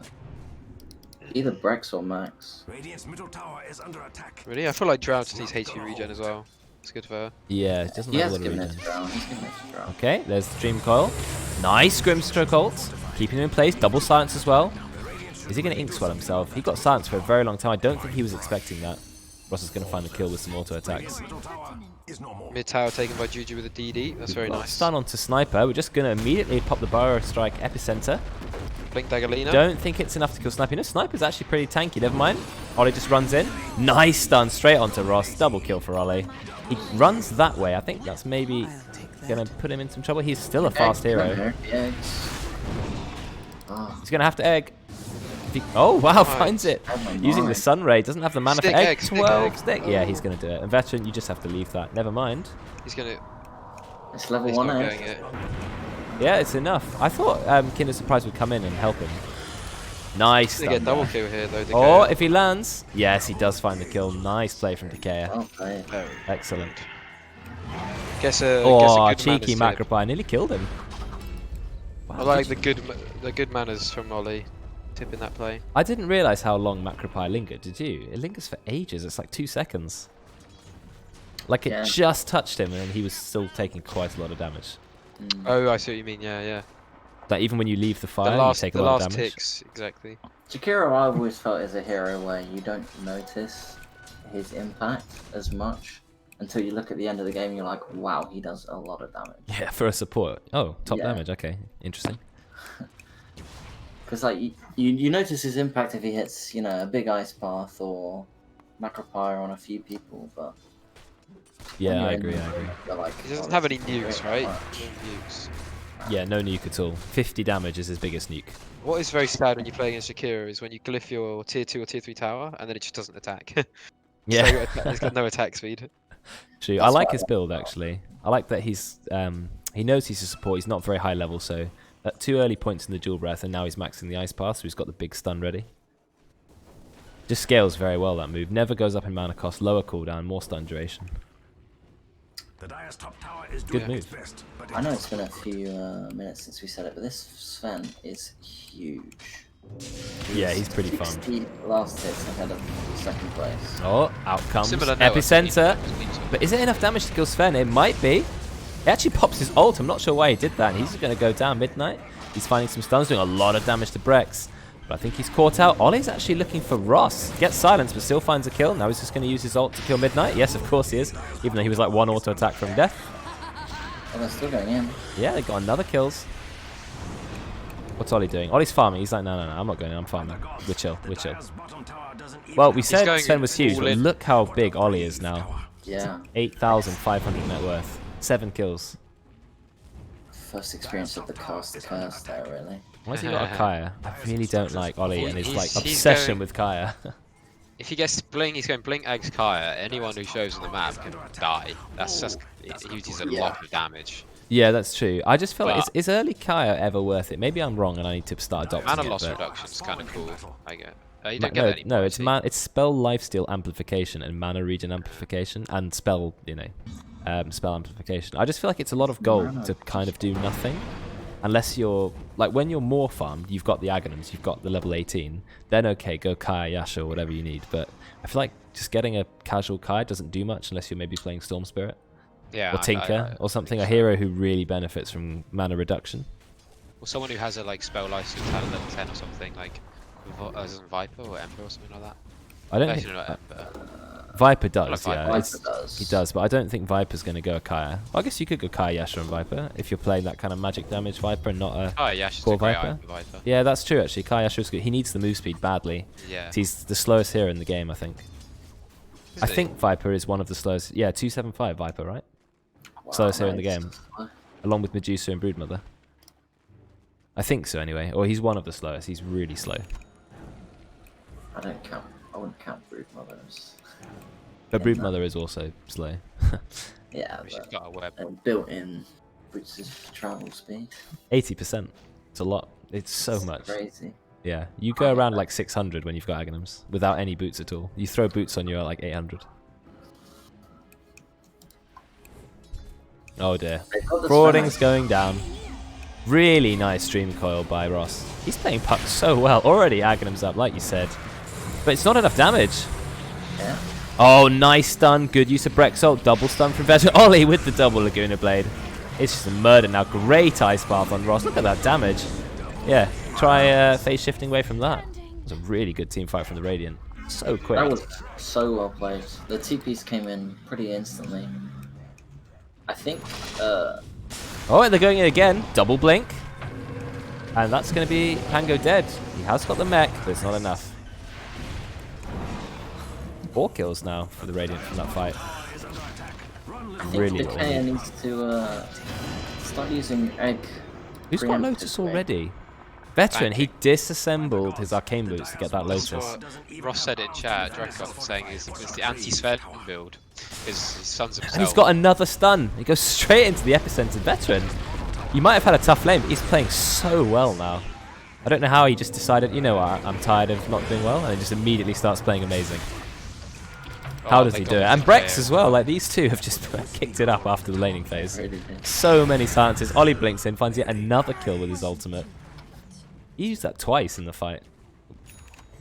either Brexx or Max. Radiant's middle tower is under attack. Really, I feel like Drow just needs HP regen as well. It's good for her. Yeah, it doesn't He have a has lot of given it regen. to Drow. He's given it to Drow. Okay, there's the Dream Coil. Nice Grimstroke ult. Keeping him in place. Double silence as well. Is he going to ink swell himself? He got silence for a very long time. I don't think he was expecting that. Ross is going to find the kill with some auto attacks. Middle tower is no more. Mid tower taken by Juju with a DD. That's very nice. Stun onto Sniper. We're just going to immediately pop the Burrow Strike Epicenter. Blink Dagalina. Don't think it's enough to kill Sniper. You know, Sniper's actually pretty tanky. Never mind. Ollie just runs in. Nice stun straight onto Ross. Double kill for Ollie. He runs that way. I think that's maybe going to put him in some trouble. He's still a fast hero. Oh, He's going to have to egg. Oh, wow, Nice. finds it. oh my Using the mind. Sun Ray. Doesn't have the mana Stick for egg. egg, stick 12 egg. stick. Yeah, he's going to do it. And Veteran, you just have to leave that. Never mind. He's gonna. It's level He's 1 not egg. going it. Yeah, it's enough. I thought Kinder Surprise would come in and help him. Nice. He's gonna get stun double there. kill here though. Oh, Decayer. if he lands. Yes, he does find the kill. Nice play from Decayer. Well played. Oh, Excellent. guess a Oh, good cheeky manners tip. Macropie. Nearly killed him. Wow, I like did the good manners from Oli. Tipping that play. I didn't realise how long Macropie lingered, did you? It lingers for ages. It's like 2 seconds. Like it Yeah. just touched him and he was still taking quite a lot of damage. Oh, I see what you mean. Yeah, yeah. Like even when you leave the fire, The you take a the lot last of damage. ticks, exactly. Jakiro, I've always felt, is a hero where you don't notice his impact as much until you look at the end of the game and you're like, wow, he does a lot of damage. Yeah, for a support. Oh, top Yeah. damage. Okay, interesting. Because like you notice his impact if he hits, you know, a big ice path or Macropire on a few people, but when Yeah, you're I in agree. there, I agree. you're like, He doesn't oh, have this any is nukes, great right? much. No nukes. Yeah, no nuke at all. 50 damage is his biggest nuke. What is very sad when you play against Shakira is when you glyph your tier 2 or tier 3 tower and then it just doesn't attack. Yeah, It's got no attack speed. true. I That's like what I his like build about actually. I like that he's he knows he's a support. He's not very high level, so at 2 early points in the dual breath, and now he's maxing the ice path, so he's got the big stun ready. Just scales very well that move. Never goes up in mana cost, lower cooldown, more stun duration. The Dire's top tower is Good doing its move. best, but I know it's been a few minutes since we said it, but this Sven is huge. Yeah, he's pretty fun. 60 last hits ahead of second place. Oh, out comes Similar now, Epicenter. actually. But is it enough damage to kill Sven? It might be. He actually pops his ult. I'm not sure why he did that. He's going to go down Midnight. He's finding some stuns, doing a lot of damage to Brexx. But I think he's caught out. Ollie's actually looking for Ross. Gets silenced, but still finds a kill. Now he's just going to use his ult to kill Midnight. Yes, of course he is. Even though he was like 1 auto attack from death. Oh, they're still going in. Yeah, they got another kills. What's Ollie doing? Ollie's farming. He's like, no, I'm not going in. I'm farming. We're chill. We're chill. Dire's bottom tower doesn't even Well, we have said going Sven was huge, all but in. look how big Ollie is now. Yeah. 8,500 net worth. 7 kills. First experience of the cast curse there, really. Why's he got a Kaya? I really don't like Ollie and his like He's obsession going- with Kaya. If he gets Blink, he's going Blink, Eggs, Kaya. Anyone who shows on the map can die. That's just. He uses a lot of damage. Yeah, that's true. I just feel like But- is early Kaya ever worth it? Maybe I'm wrong and I need to start adopting Mana it. loss but- reduction is kind of cool. I get. You Ma- don't get no, that anymore. no, I it's see. it's spell lifesteal amplification and mana regen amplification and spell, spell amplification. I just feel like it's a lot of gold to kind of do nothing. Unless you're, like, when you're more farmed, you've got the Aghanims, you've got the level 18, then okay, go Kaya, Yasha, or whatever you need. But I feel like just getting a casual Kaya doesn't do much unless you're maybe playing Storm Spirit Yeah. or Tinker or something, a hero who really benefits from mana reduction. Or someone who has a like spell license at level 10 or something, like Viper or Ember or something like that. I don't Actually, think not Ember. Viper does. Like Yeah, Viper it's- does. he does, but I don't think Viper's going to go Kaya. Well, I guess you could go Kaya, Yasha, and Viper if you're playing that kind of magic damage Viper and not a. Oh, Yash is Core a great Viper? item for Viper. Yeah, that's true actually. Kaya Yasha is good. He needs the move speed badly. Yeah. He's the slowest hero in the game, I think. I think Viper is one of the slowest. Yeah, 275 Viper, right? Wow, Slowest hero in the nice. game, along with Medusa and Broodmother. I think so anyway. Or he's one of the slowest. He's really slow. I wouldn't count Broodmothers. But Yeah, Broodmother is also slow. Yeah, She's but got a web. built-in boosts his travel speed. 80%. It's a lot. It's so It's much. Crazy. Yeah, you go around like 600 when you've got Aghanims without any boots at all. You throw boots on, you're at like 800. Oh dear. They've got the Frawding's Sven. going down. Really nice stream coil by Ross. He's playing puck so well. Already Aghanim's up, like you said. But it's not enough damage. Yeah. Oh, nice stun. Good use of Brexx ult. Double stun from Veteran. Oli with the double Laguna Blade. It's just a murder now. Great ice path on Ross. Look at that damage. Yeah, try phase shifting away from that. It was a really good team fight from the Radiant. So quick. That was so well played. The TPs came in pretty instantly. I think. Oh, they're going in again. Double blink. And that's going to be Pango dead. He has got the mech, but it's not enough. 4 kills now for the Radiant from that fight. I think Really Decayer needs to start using egg. Who's got Lotus already? Veteran, he disassembled his arcane boots to get that That's Lotus. what Ross said in chat. Dragon saying it's the anti-Sven build. His son's himself. And he's got another stun. He goes straight into the epicenter. Veteran, you might have had a tough lane, but he's playing so well now. I don't know how he just decided, you know what, I'm tired of not doing well, and he just immediately starts playing amazing. How does he do it? And Brexx as well, like these two have just kicked it up after the laning phase. Really did. So many silences. Oli blinks in, finds yet another kill with his ultimate. He used that twice in the fight.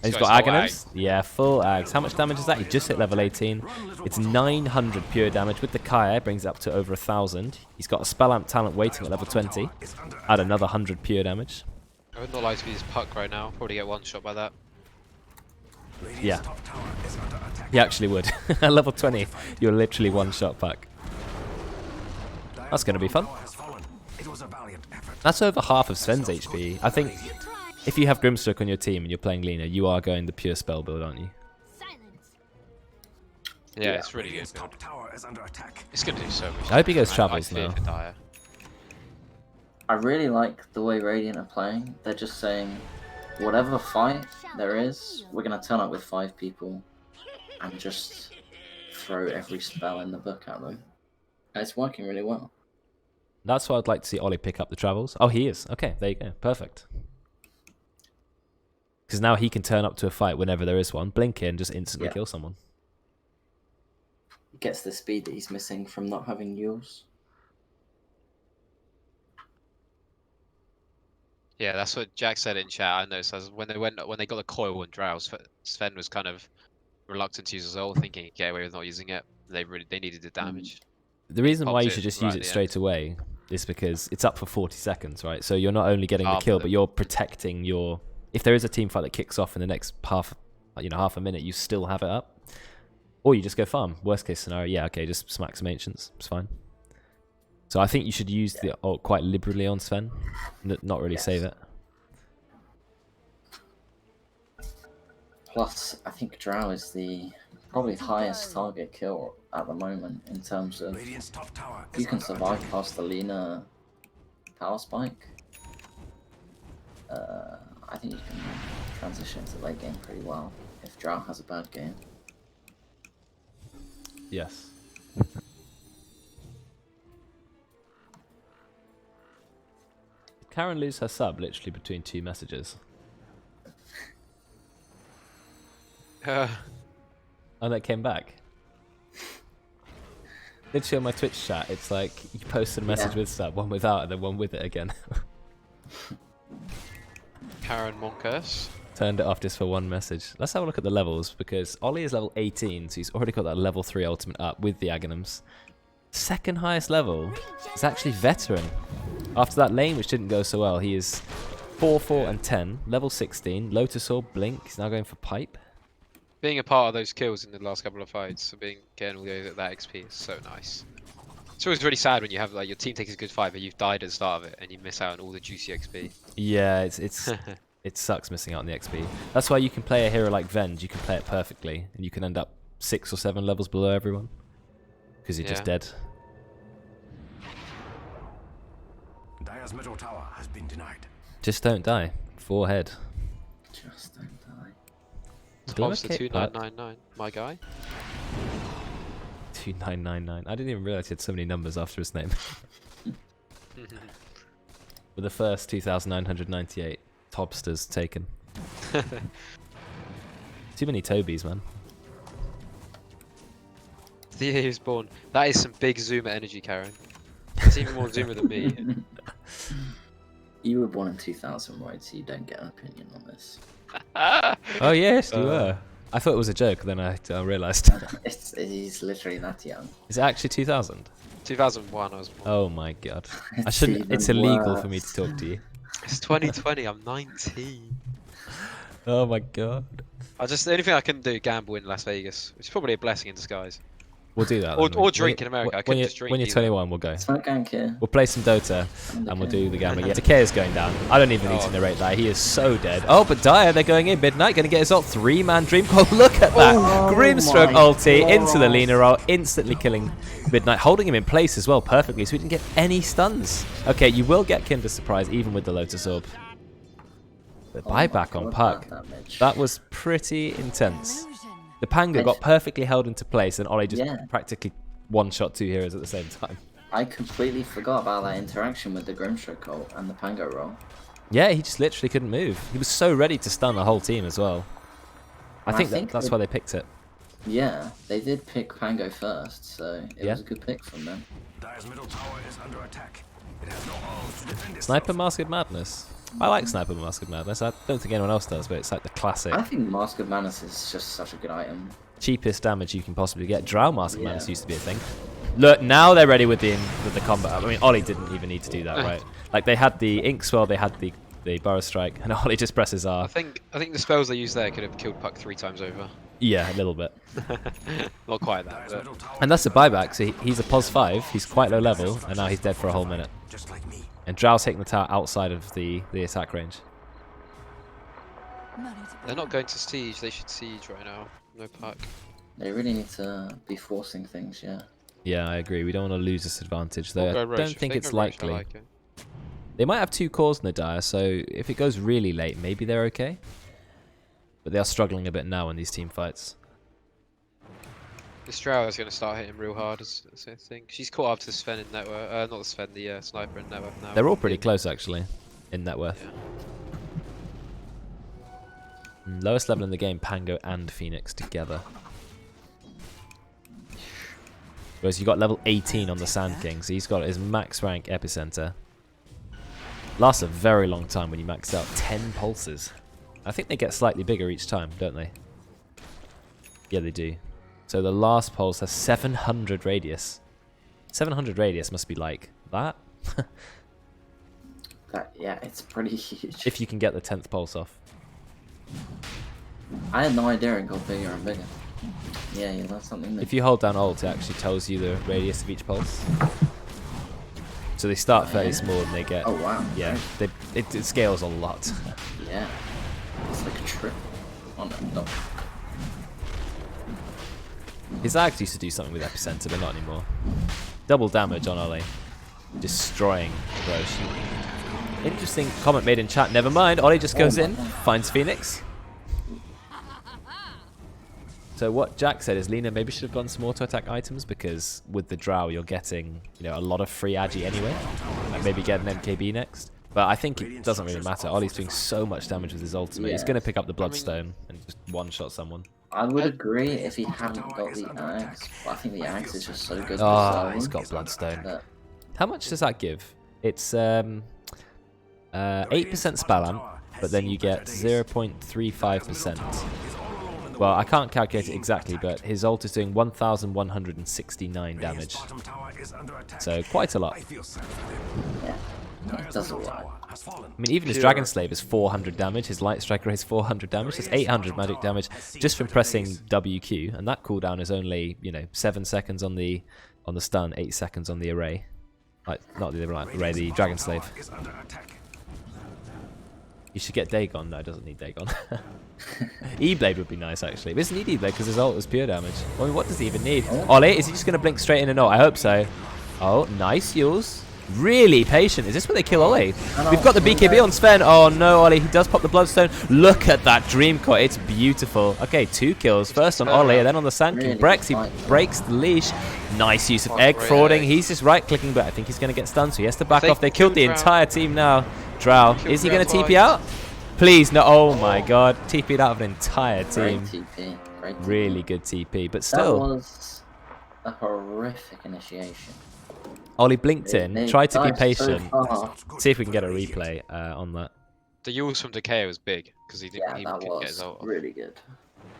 And he's got Aghanims. Yeah, full Aghs. How much damage is that? He just hit level 18. It's 900 pure damage. With the Decayer, brings it up to over 1,000. He's got a Spell Amp talent waiting at level 20. Add another 100 pure damage. I would not like to be his puck right now. Probably get one shot by that. Yeah. He actually would. At level 20, you're literally one shot back. That's going to be fun. That's over half of Sven's HP. I think if you have Grimstroke on your team and you're playing Lina, you are going the pure spell build, aren't you? Yeah, it's really good. Build. It's going to do so much. I hope he goes I travels fear now. for Dire. I really like the way Radiant are playing. They're just saying, whatever fight there is, we're gonna turn up with 5 people and just throw every spell in the book at them. And it's working really well. That's why I'd like to see Oli pick up the travels. Oh, he is. Okay, there you go. Perfect. Because now he can turn up to a fight whenever there is one, blink in, just instantly kill someone. Gets the speed that he's missing from not having Yules. Yeah, that's what Jack said in chat. I noticed when they got the coil and Drows, Sven was kind of reluctant to use his ult, thinking he'd get away with not using it. They needed the damage. The reason why you Popped should it just right use at it the straight away is because it's up for 40 seconds, right? So you're not only getting the kill, but you're protecting your... If there is a team fight that kicks off in the next half a minute, you still have it up. Or you just go farm. Worst case scenario, yeah, okay, just smack some Ancients. It's fine. So I think you should use the ult quite liberally on Sven, not really save it. Plus, I think Drow is the probably highest target kill at the moment in terms of if you can survive past the Lina power spike. I think you can transition to late game pretty well if Drow has a bad game. Yes. Did Karen lose her sub literally between 2 messages? Oh, that came back. Literally on my Twitch chat, it's like you posted a message with sub, one without, and then one with it again. Karen Monkus. Turned it off just for one message. Let's have a look at the levels, because Oli is level 18, so he's already got that level 3 ultimate up with the Aghanims. Second highest level is actually Veteran. After that lane, which didn't go so well, he is 4, 4, and 10, level 16, Lotus Orb, Blink. He's now going for Pipe. Being a part of those kills in the last couple of fights, so getting all that XP is so nice. It's always really sad when you have like your team takes a good fight, but you've died at the start of it and you miss out on all the juicy XP. Yeah, it's it sucks missing out on the XP. That's why you can play a hero like Venge. You can play it perfectly, and you can end up 6 or 7 levels below everyone because you're just dead. Dire's middle tower has been denied. Just don't die. 4 head. Just don't die. Tom's the 2999, my guy. 2999. I didn't even realize he had so many numbers after his name. With the first 2,998 Tobsters taken. Too many Tobys, man. The year he was born. That is some big Zoomer energy, Karen. It's even more Zoomer than me. You were born in 2000, right? So you don't get an opinion on this. Oh yes, you were. I thought it was a joke, then I realised. He's literally that young. Is it actually 2000? 2001 I was born. Oh my god. I shouldn't. It's illegal for me to talk to you. It's 2020, I'm 19. Oh my god. The only thing I couldn't do, gamble in Las Vegas, which is probably a blessing in disguise. We'll do that. Or drink in America. I couldn't just drink. When you're 21, we'll go. It's not gank here. We'll play some Dota, and we'll do the gambling. Yeah, Decayer's going down. I don't even need to narrate that. He is so dead. Oh, but Dire, they're going in. Midnight, going to get his ult. 3-man Dream. Oh, look at that. Grimstroke ulti into the Lina roll, instantly killing Midnight, holding him in place as well perfectly, so he didn't get any stuns. Okay, you will get Kinder Surprise even with the Lotus Orb. But buyback on Puck. That was pretty intense. The Panga got perfectly held into place, and Oli just practically one-shot 2 heroes at the same time. I completely forgot about that interaction with the Grimstroke ult and the Pango roll. Yeah, he just literally couldn't move. He was so ready to stun the whole team as well. I think that's why they picked it. Yeah, they did pick Pango first, so it was a good pick from them. Dire's middle tower is under attack. It has no arms to defend itself. Sniper Masked Madness. I like Sniper Masked Madness. I don't think anyone else does, but it's like the classic. I think Mask of Madness is just such a good item. Cheapest damage you can possibly get. Drow Masked Madness used to be a thing. Look, now they're ready with the combat. I mean, Oli didn't even need to do that, right? Like they had the Ink Swell, they had the Burrow Strike, and Oli just presses R. I think the spells they used there could have killed Puck 3 times over. Yeah, a little bit. Not quite that. But... And that's a buyback. So he's a pos 5. He's quite low level, and now he's dead for a whole minute. Just like me. And Drow's taking the tower outside of the attack range. They're not going to siege. They should siege right now. No Puck. They really need to be forcing things, yeah. Yeah, I agree. We don't want to lose this advantage, though. I don't think it's Roche, likely. I like it. They might have 2 cores in the Dire, so if it goes really late, maybe they're okay. But they are struggling a bit now in these team fights. This Drow is going to start hitting real hard, I think. She's caught up to the Sven in network. Not the Sven, the sniper in network now. They're all pretty close, actually, in net worth. Yeah. Lowest level in the game, Pango and Phoenix together. Whereas you got level 18 on the Sand King, so he's got his max rank Epicenter. Lasts a very long time when you max out 10 pulses. I think they get slightly bigger each time, don't they? Yeah, they do. So the last pulse has 700 radius. 700 radius must be like that. Yeah, it's pretty huge. If you can get the 10th pulse off. I had no idea it got bigger and bigger. Yeah, you learned something new. If you hold down Alt, it actually tells you the radius of each pulse. So they start fairly small and they get... Oh, wow. Yeah, it scales a lot. Yeah. It's like a triple. Oh, no. His Ags used to do something with Epicenter, but not anymore. Double damage on Oli. Destroying Roche. Interesting comment made in chat. Never mind. Oli just goes in, finds Phoenix. So what Jack said is Lina maybe should have gone some auto-attack items, because with the Drow you're getting, you know, a lot of free agi anyway. Like maybe get an MKB next. But I think it doesn't really matter. Oli's doing so much damage with his ultimate. He's going to pick up the Bloodstone and just one-shot someone. I would agree if he hadn't got the axe, but I think the axe is just so good. Oh, he's got Bloodstone. How much does that give? It's 8% spell amp, but then you get 0.35%. Well, I can't calculate it exactly, but his ult is doing 1,169 damage. So quite a lot. Yeah. It does a lot. I mean, even his Dragon Slave is 400 damage. His Light Striker is 400 damage. It's 800 magic damage just from pressing WQ, and that cooldown is only 7 seconds on the stun, 8 seconds on the array. Like not the array, the Dragon Slave. You should get Dagon. No, it doesn't need Dagon. E-Blade would be nice, actually. It doesn't need E-Blade because his ult is pure damage. I mean, what does he even need? Oli, is he just going to blink straight in and ult? I hope so. Oh, nice Yules. Really patient. Is this where they kill Oli? We've got the BKB on Sven. Oh no, Oli. He does pop the Bloodstone. Look at that Dream Core. It's beautiful. Okay, 2 kills. First on Oli, and then on the Sand King. Brexx, he breaks the leash. Nice use of egg frauding. He's just right-clicking, but I think he's going to get stunned, so he has to back off. They killed the entire team now. Drow. Is he going to TP out? Please, no. Oh my god. TP'd out of an entire team. Great TP. Great TP. Really good TP, but still. That was a horrific initiation. Oli blinked in, tried to be patient. So See if we can get a replay on that. The Yules from Decayer was big because he didn't yeah, he that couldn't get was his ult off. really good.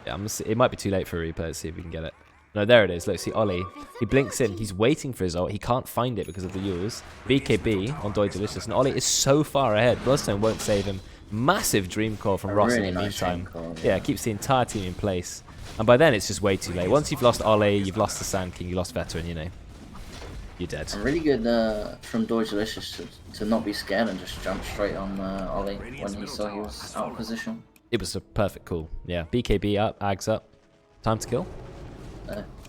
Yeah, it might be too late for a replay. Let's see if we can get it. No, there it is. Look, see Oli. He blinks in. He's waiting for his ult. He can't find it because of the Yules. BKB on Doigelicious, and Oli is so far ahead. Bloodstone won't save him. Massive Dream Core from Ross really in the nice meantime. Core, Yeah, keeps the entire team in place. And by then, it's just way too late. Once you've lost Oli, you've lost the Sand King, you lost Veteran, you're dead. And really good from Doigelicious to not be scared and just jump straight on Oli when he saw he was out of position. It was a perfect call. Yeah, BKB up, Ags up. Time to kill.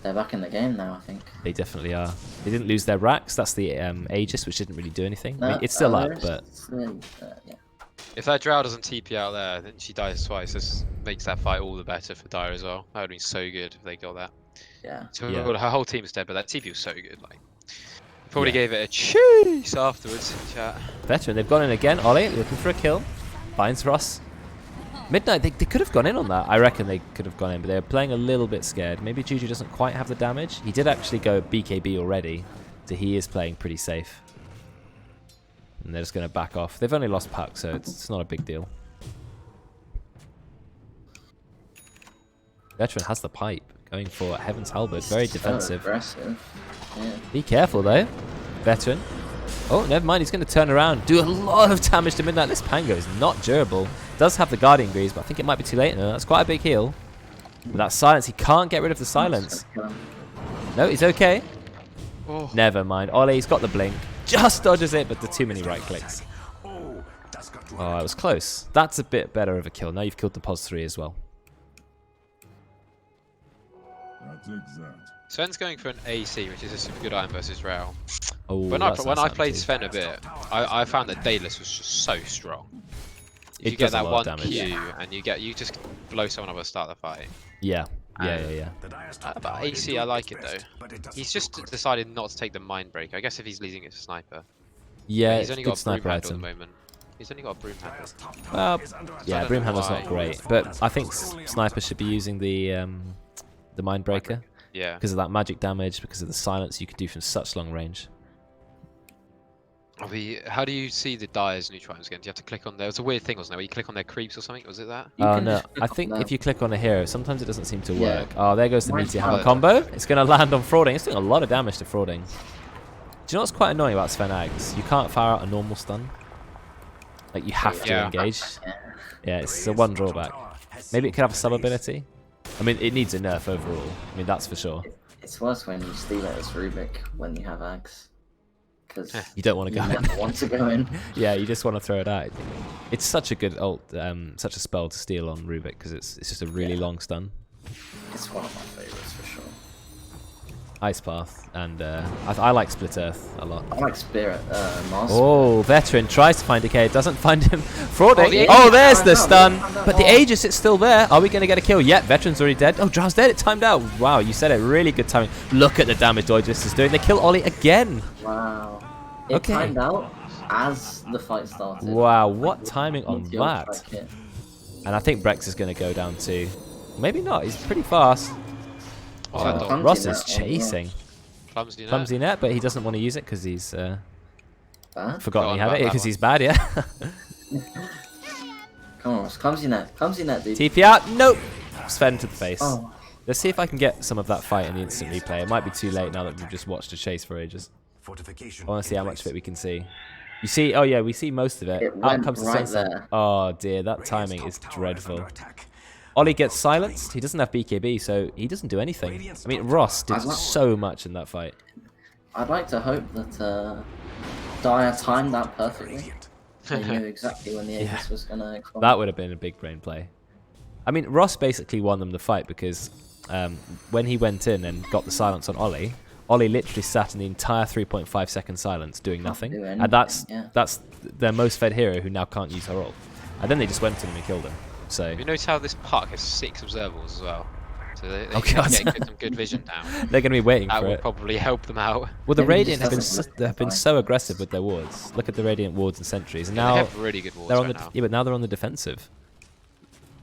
They're back in the game now, I think. They definitely are. They didn't lose their racks. That's the Aegis, which didn't really do anything. No, I mean, it's still up, but... yeah. If that Drow doesn't TP out there, then she dies twice. This makes that fight all the better for Dire as well. That would have been so good if they got that. Yeah. So Yeah. her whole team's dead, but that TP was so good. Like, probably gave it a cheese afterwards in chat. Veteran, they've gone in again. Oli looking for a kill. Finds Ross. Midnight, they could have gone in on that. I reckon they could have gone in, but they were playing a little bit scared. Maybe Juju doesn't quite have the damage. He did actually go BKB already, so he is playing pretty safe. And they're just going to back off. They've only lost Puck, so it's not a big deal. Veteran has the pipe, going for Heaven's Halberd. Very defensive. Aggressive. Yeah. Be careful, though. Veteran. Oh, never mind. He's going to turn around. Do a lot of damage to Midnight. This Pango is not durable. Does have the Guardian Greaves, but I think it might be too late now. That's quite a big heal. With that silence, he can't get rid of the silence. No, he's okay. Oh. Never mind. Oli's got the blink. Just dodges it, but the too many right clicks. Oh, it was close. That's a bit better of a kill. Now you've killed the Pos 3 as well. Sven's going for an AC, which is a super good item versus Rail. Oh, When I played Sven a bit, I found that Daedalus was just so strong. If you get that one Q and you just blow someone up at the start of the fight. Yeah. Yeah. But AC, I like it though. He's just decided not to take the Mind Break. I guess if he's leading it to Sniper. Yeah, He's only good got a Broom sniper Handle at item. the moment. He's only got a Broom Handle. Well, yeah, don't Broom know Handle's why. not great, but I think Sniper should be using the Mind Breaker Yeah. because of that magic damage, because of the silence you can do from such long range. How do you see the Dire's neutral items again? Do you have to click on there? It's a weird thing, wasn't it? Where you click on their creeps or something? Was it that? Oh can no, just click I on think that. if you click on a hero, sometimes it doesn't seem to Yeah. work. Oh, there goes the Mine's Meteor Hammer fine. combo. It's going to land on Frawding. It's doing a lot of damage to Frawding. Do you know what's quite annoying about Sven Ags? You can't fire out a normal stun. Like, you have to Yeah. engage. Yeah, it's the one drawback. Maybe it could have a sub-ability. I mean, it needs a nerf overall. I mean, that's for sure. It's worse when you steal it as Rubik when you have Ags. Because You don't want to you go in. never want to go in. Yeah, you just want to throw it out. It's such a good ult, such a spell to steal on Rubik because it's just a really long stun. It's one of my favourites for sure. Ice Path, and I like Split Earth a lot. I like Spirit, Mars. Oh, Veteran tries to find Decayer, doesn't find him. Frauding. the Oh, Aegis there's the timed out, stun. But the Aegis, it's still there. Are we going to get a kill? Yet, Veteran's already dead. Oh, Drow's dead. It timed out. Wow, you said it. Really good timing. Look at the damage Doigelicious is doing. They kill Oli again. Wow. It Okay. timed out as the fight started. Wow, what timing on Meteor that? strike hit. And I think Brexx is going to go down too. Maybe not. He's pretty fast. Oh, that dog. Clumsy Ross net is as well. chasing. Clumsy net. Clumsy net, but he doesn't want to use it because he's Bad? forgotten he Forgotten had about it that because one. he's bad, yeah. Come on, Ross. Clumsy net, dude. TP out. Nope. Sven to the face. Oh, Let's see if I can get some of that fight in the instant replay. It might be too late now that we've just watched a chase for ages. I want to see how much of it we can see. You see, oh yeah, we see most of it. It Out went comes the right sunset. there. Oh dear, that Radiant's timing top is tower dreadful. under attack. Ollie gets silenced. He doesn't have BKB, so he doesn't do anything. I mean, Ross did so much in that fight. I'd like to hope that Dire timed that perfectly. Radiant. They knew exactly when the Yeah. Aegis was gonna come. That would have been a big brain play. I mean, Ross basically won them the fight because when he went in and got the silence on Ollie, Ollie literally sat in the entire 3.5 second silence doing nothing. do And that's anything, yeah. that's their most fed hero who now can't use her ult. And then they just went to him and killed him. So You notice how this puck has 6 observables as well. So they Oh, can God. get some good vision down. they're going to be waiting That for will it. probably help them out. Well, the Maybe he Radiant just have doesn't been look so aggressive with their wards. Look at the Radiant wards and sentries, and They now have really good walls they're on right the now. yeah, but now they're on the defensive.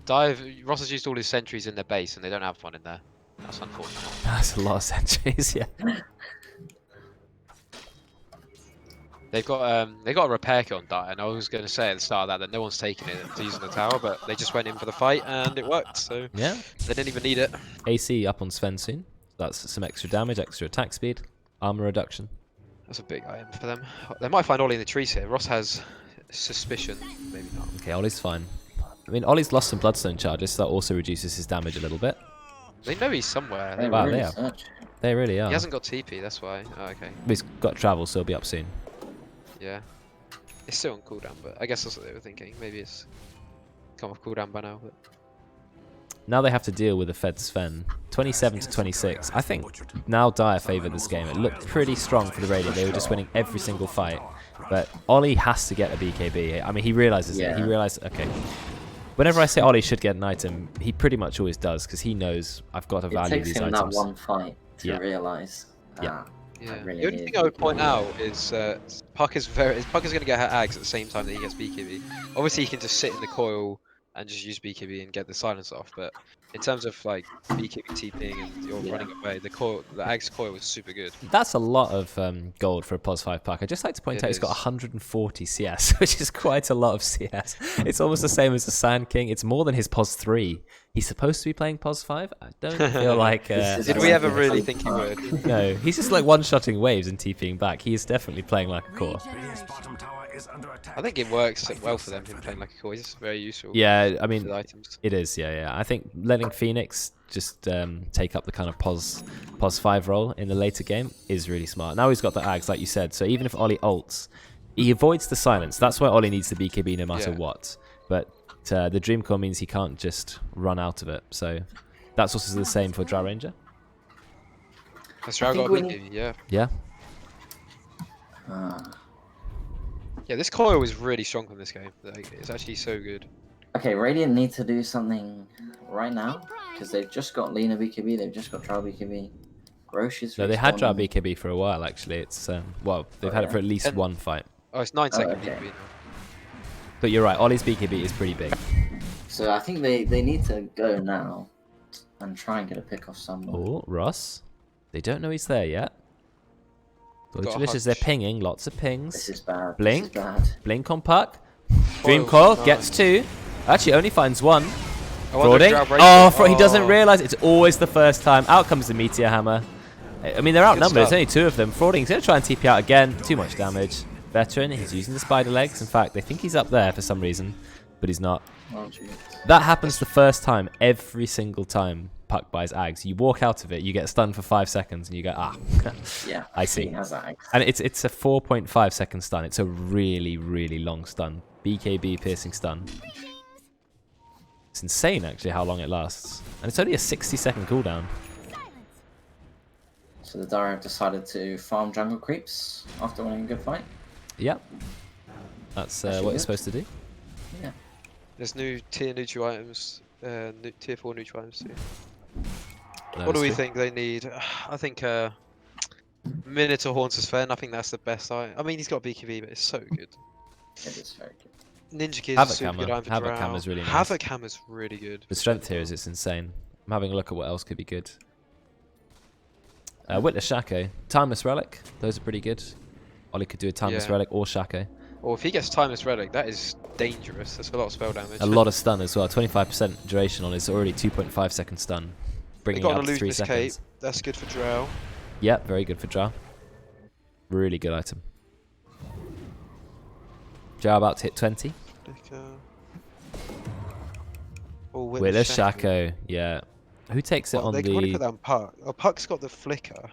Ross has used all his sentries in their base, and they don't have one in there. That's unfortunate. That's a lot of sentries, yeah. They've got a repair kit on Dart, and I was going to say at the start of that no one's taking it to use in the tower, but they just went in for the fight and it worked. So Yeah. they didn't even need it. AC up on Sven soon. That's some extra damage, extra attack speed, armor reduction. That's a big item for them. They might find Oli in the trees here. Ross has suspicion, maybe not. Okay, Ollie's fine. I mean, Ollie's lost some bloodstone charges, so that also reduces his damage a little bit. They know he's somewhere. They, Wow, really they are. search. They really are. he hasn't got TP, that's why. Oh, okay. He's got travel, so he'll be up soon. Yeah. It's still on cooldown, but I guess that's what they were thinking. Maybe it's come off cooldown by now. But Now they have to deal with the Fed Sven. 27 to 26. I think now Dire favoured this game. It looked pretty strong for the Radiant. They were just winning every single fight. But Ollie has to get a BKB. I mean, he realises it. He Yeah. realised, okay. Whenever I say Ollie should get an item, he pretty much always does, because he knows I've got to It value takes these him items. that one fight to Yeah. realise. Yeah. yeah. really The only need thing I would point BKB. out is Puck is going to get her Ags at the same time that he gets BKB. Obviously, he can just sit in the coil and just use BKB and get the silence off. But in terms of like BKB TPing and you're running away, the Ags coil was super good. That's a lot of gold for a POS 5 pack. I'd just like to point It out he's got is. 140 CS, which is quite a lot of CS. It's almost the same as the Sand King. It's more than his POS 3. He's supposed to be playing POS 5. I don't feel like... This is Did Yeah. we ever Yeah. really think he would? no, he's just like one-shotting waves and TPing back. He is definitely playing like a core. Radiant's bottom tower is under attack. I think it works well for them, him playing like a core. He's just very useful. Yeah, I for mean, the items. it is, yeah. I think letting Phoenix just take up the kind of POS 5 role in the later game is really smart. Now he's got the Ags, like you said, so even if Ollie ults, he avoids the silence. That's why Ollie needs the BKB no matter Yeah. what. But the Dream Core means he can't just run out of it. So that's also the same for Drow Ranger. That's right, I think got we a need- BKB, yeah. Yeah. Yeah, this coil was really strong from this game. Like, it's actually so good. Okay, Radiant need to do something right now because they've just got Lena BKB, they've just got Drow BKB. Roche is No, they had Drow respawning. BKB for a while, actually. It's well, they've Oh, had it yeah. for at least And- one fight. Oh, it's 9-second okay. BKB now. But you're right, Ollie's BKB is pretty big. So I think they need to go now and try and get a pick off someone. Oh, Ross. They don't know he's there yet. Got a Doigelicious, they're hunch. pinging, lots of This pings. is bad. Blink. This is bad. Blink on Puck. Dream Coil, Coil gets nice. 2. Actually, only finds 1. I wonder if Frawding. Drow Oh, Ranger- he doesn't realise. It's always the first time. Out comes the Meteor Hammer. I mean, they're outnumbered. There's stuff. only 2 of them. Frawding's going to try and TP out again. Too much damage. Veteran, he's using the spider legs. In fact, they think he's up there for some reason, but he's not. Oh, jeez. That happens the first time, every single time Puck buys Ags. You walk out of it, you get stunned for 5 seconds, and you go, ah. Yeah, I see. he has that. And it's a 4.5 second stun. It's a really, really long stun. BKB piercing stun. It's insane, actually, how long it lasts. And it's only a 60-second cooldown. So the Dire have decided to farm jungle creeps after winning a good fight. Yep. That's Actually what good. it's supposed to do. Yeah. There's new tier neutral items, tier 4 neutral items too. No, What do it's we good. think they need? I think Minotaur Haunts is Sven. I think that's the best item. I mean, he's got BKB, but it's so good. It is very good. Ninja Kid's Havoc a super Hammer. good item for Havoc Drow. Hammer's really nice. Havoc Hammer's really good. The strength here is it's insane. I'm having a look at what else could be good. Witness Shaco. Timeless Relic. Those are pretty good. Ollie could do a Timeless Yeah. Relic or Shaco. Or if he gets Timeless Relic, that is dangerous. That's a lot of spell damage. A lot of stun as well. 25% duration on his already 2.5 second stun. They Bringing it got up an to 3 Illusionist Cape. seconds. That's good for Drow. Yep, very good for Drow. Really good item. Jar about to hit 20. Oh, Willa Shaco, yeah. Who takes it on they the... want to put that on Puck. Oh, Puck's got the flicker.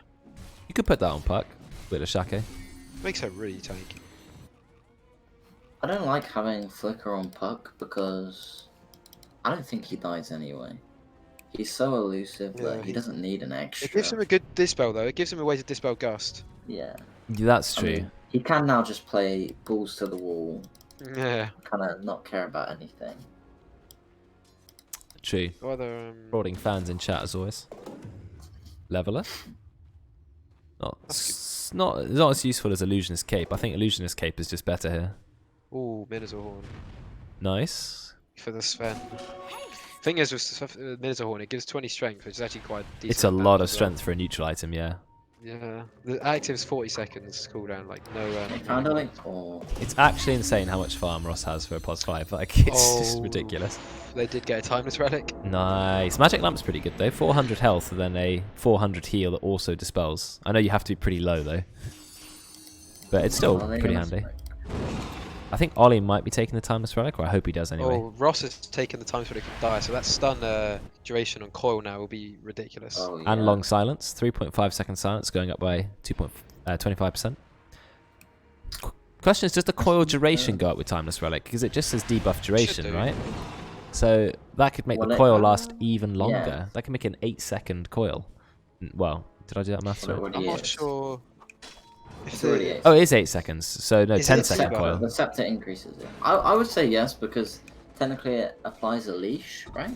You could put that on Puck. Willa Shaco. Makes her really tanky. I don't like having Flicker on Puck because I don't think he dies anyway. He's so elusive that he doesn't need an extra. It gives him a good dispel though. It gives him a way to dispel Gust. Yeah. That's true. I mean, he can now just play balls to the wall. Yeah. Kind of not care about anything. True. Other, Frawding fans in chat as always. Leveler. Not as useful as Illusionist Cape. I think Illusionist Cape is just better here. Ooh, Minotaur Horn. Nice. For the Sven. Thing is with Minotaur Horn, it gives 20 strength, which is actually quite decent. It's a lot of strength for a neutral item, yeah. Yeah. The active's 40 seconds cooldown, like no... Found a link or... It's actually insane how much farm Ross has for a +5. Like, it's just ridiculous. They did get a timeless relic. Nice. Magic Lamp's pretty good though. 400 health and then a 400 heal that also dispels. I know you have to be pretty low though. But it's still pretty handy. I think Oli might be taking the timeless relic, or I hope he does anyway. Oh, Ross has taken the timeless relic and die, so that stun duration on coil now will be ridiculous. Oh, yeah. And long silence. 3.5 second silence going up by 25%. Question is, does the coil duration go up with timeless relic? Because it just says debuff duration, right? So that could make the coil last even longer. Yeah. That could make an 8-second coil. Well, did I do that math right? I'm not sure. It's already 8 Oh, it is 8 seconds. So no, Is 10 it second coil. The scepter increases it. I would say yes, because technically it applies a leash, right?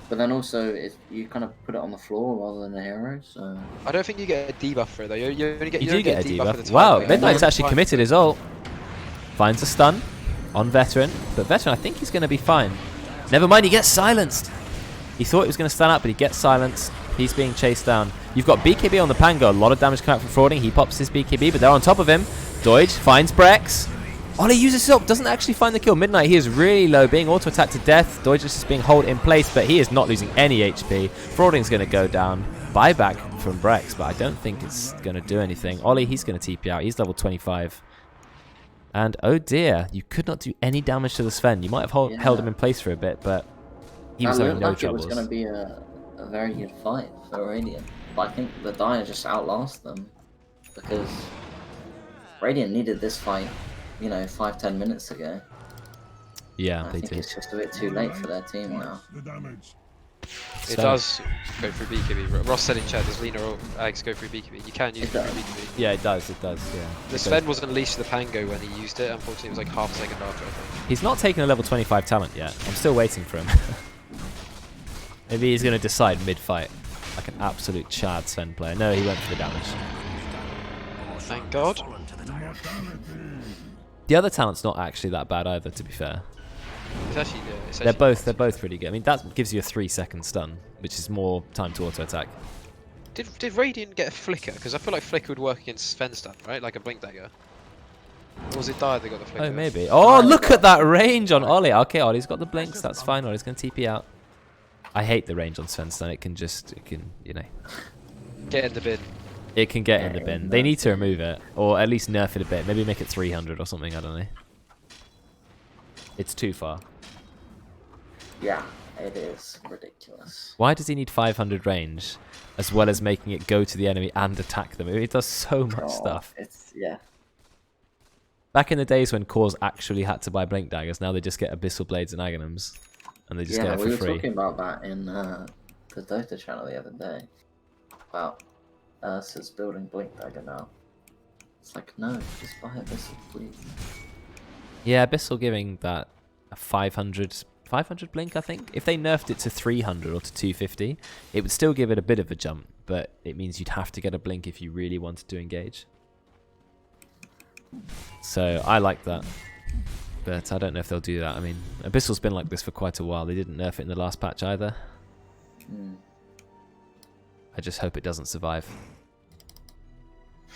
But then also, you kind of put it on the floor rather than the hero, so... I don't think you get a debuff for it though. You only get, You do get a for debuff. the Wow, time. Midnight's actually committed his ult. Finds a stun on Veteran. But Veteran, I think he's going to be fine. Never mind, he gets silenced. He thought he was going to stun up, but he gets silenced. He's being chased down. You've got BKB on the Pango. A lot of damage coming out from Frawding. He pops his BKB, but they're on top of him. Doige finds Brexx. Oli uses his ult, doesn't actually find the kill. Midnight, he is really low, being auto-attacked to death. Doigelicious is being held in place, but he is not losing any HP. Frawding's going to go down. Buyback from Brexx, but I don't think it's going to do anything. Oli, he's going to TP out. He's level 25. And oh dear, you could not do any damage to the Sven. You might have held him in place for a bit, but he was having no troubles. It was going to be a very good fight for Radiant. But I think the Dire just outlast them. Because Radiant needed this fight, 5-10 minutes ago. Yeah, I they think did. it's just a bit too late for their team now. It does go through BKB. Ross said in chat, does Lina or Ags go through BKB? You can use it through BKB. Yeah, it does, yeah. The Sven wasn't leashed to the Pango when he used it. Unfortunately, it was like half a second after, I think. He's not taken a level 25 talent yet. I'm still waiting for him. Maybe he's going to decide mid-fight. Like an absolute Chad Sven player. No, he went for the damage. Thank God. The other talent's not actually that bad either, to be fair. It's actually, They're both pretty good. I mean, that gives you a 3-second stun, which is more time to auto-attack. Did Radiant get a flicker? Because I feel like flicker would work against Sven stun, right? Like a blink dagger. Or was it Dire that got the flicker? Oh, maybe. Oh, look at that range on Oli. Okay, Oli's got the blinks. That's fine. Oli's going to TP out. I hate the range on Sven stun. It can, Get in the bin. It can get in the bin. They need to remove it, or at least nerf it a bit. Maybe make it 300 or something. I don't know. It's too far. Yeah, it is ridiculous. Why does he need 500 range, as well as making it go to the enemy and attack them? It does so much stuff. Yeah. Back in the days when cores actually had to buy blink daggers, now they just get abyssal blades and aghanims, and they just get it for we were free. talking about that in the Dota channel the other day. About Ursa's building blink dagger now. It's like, no, just buy abyssal, please. Yeah, abyssal giving that a 500 blink, I think. If they nerfed it to 300 or to 250, it would still give it a bit of a jump, but it means you'd have to get a blink if you really wanted to engage. So I like that, but I don't know if they'll do that. I mean, Abyssal's been like this for quite a while. They didn't nerf it in the last patch either. I just hope it doesn't survive.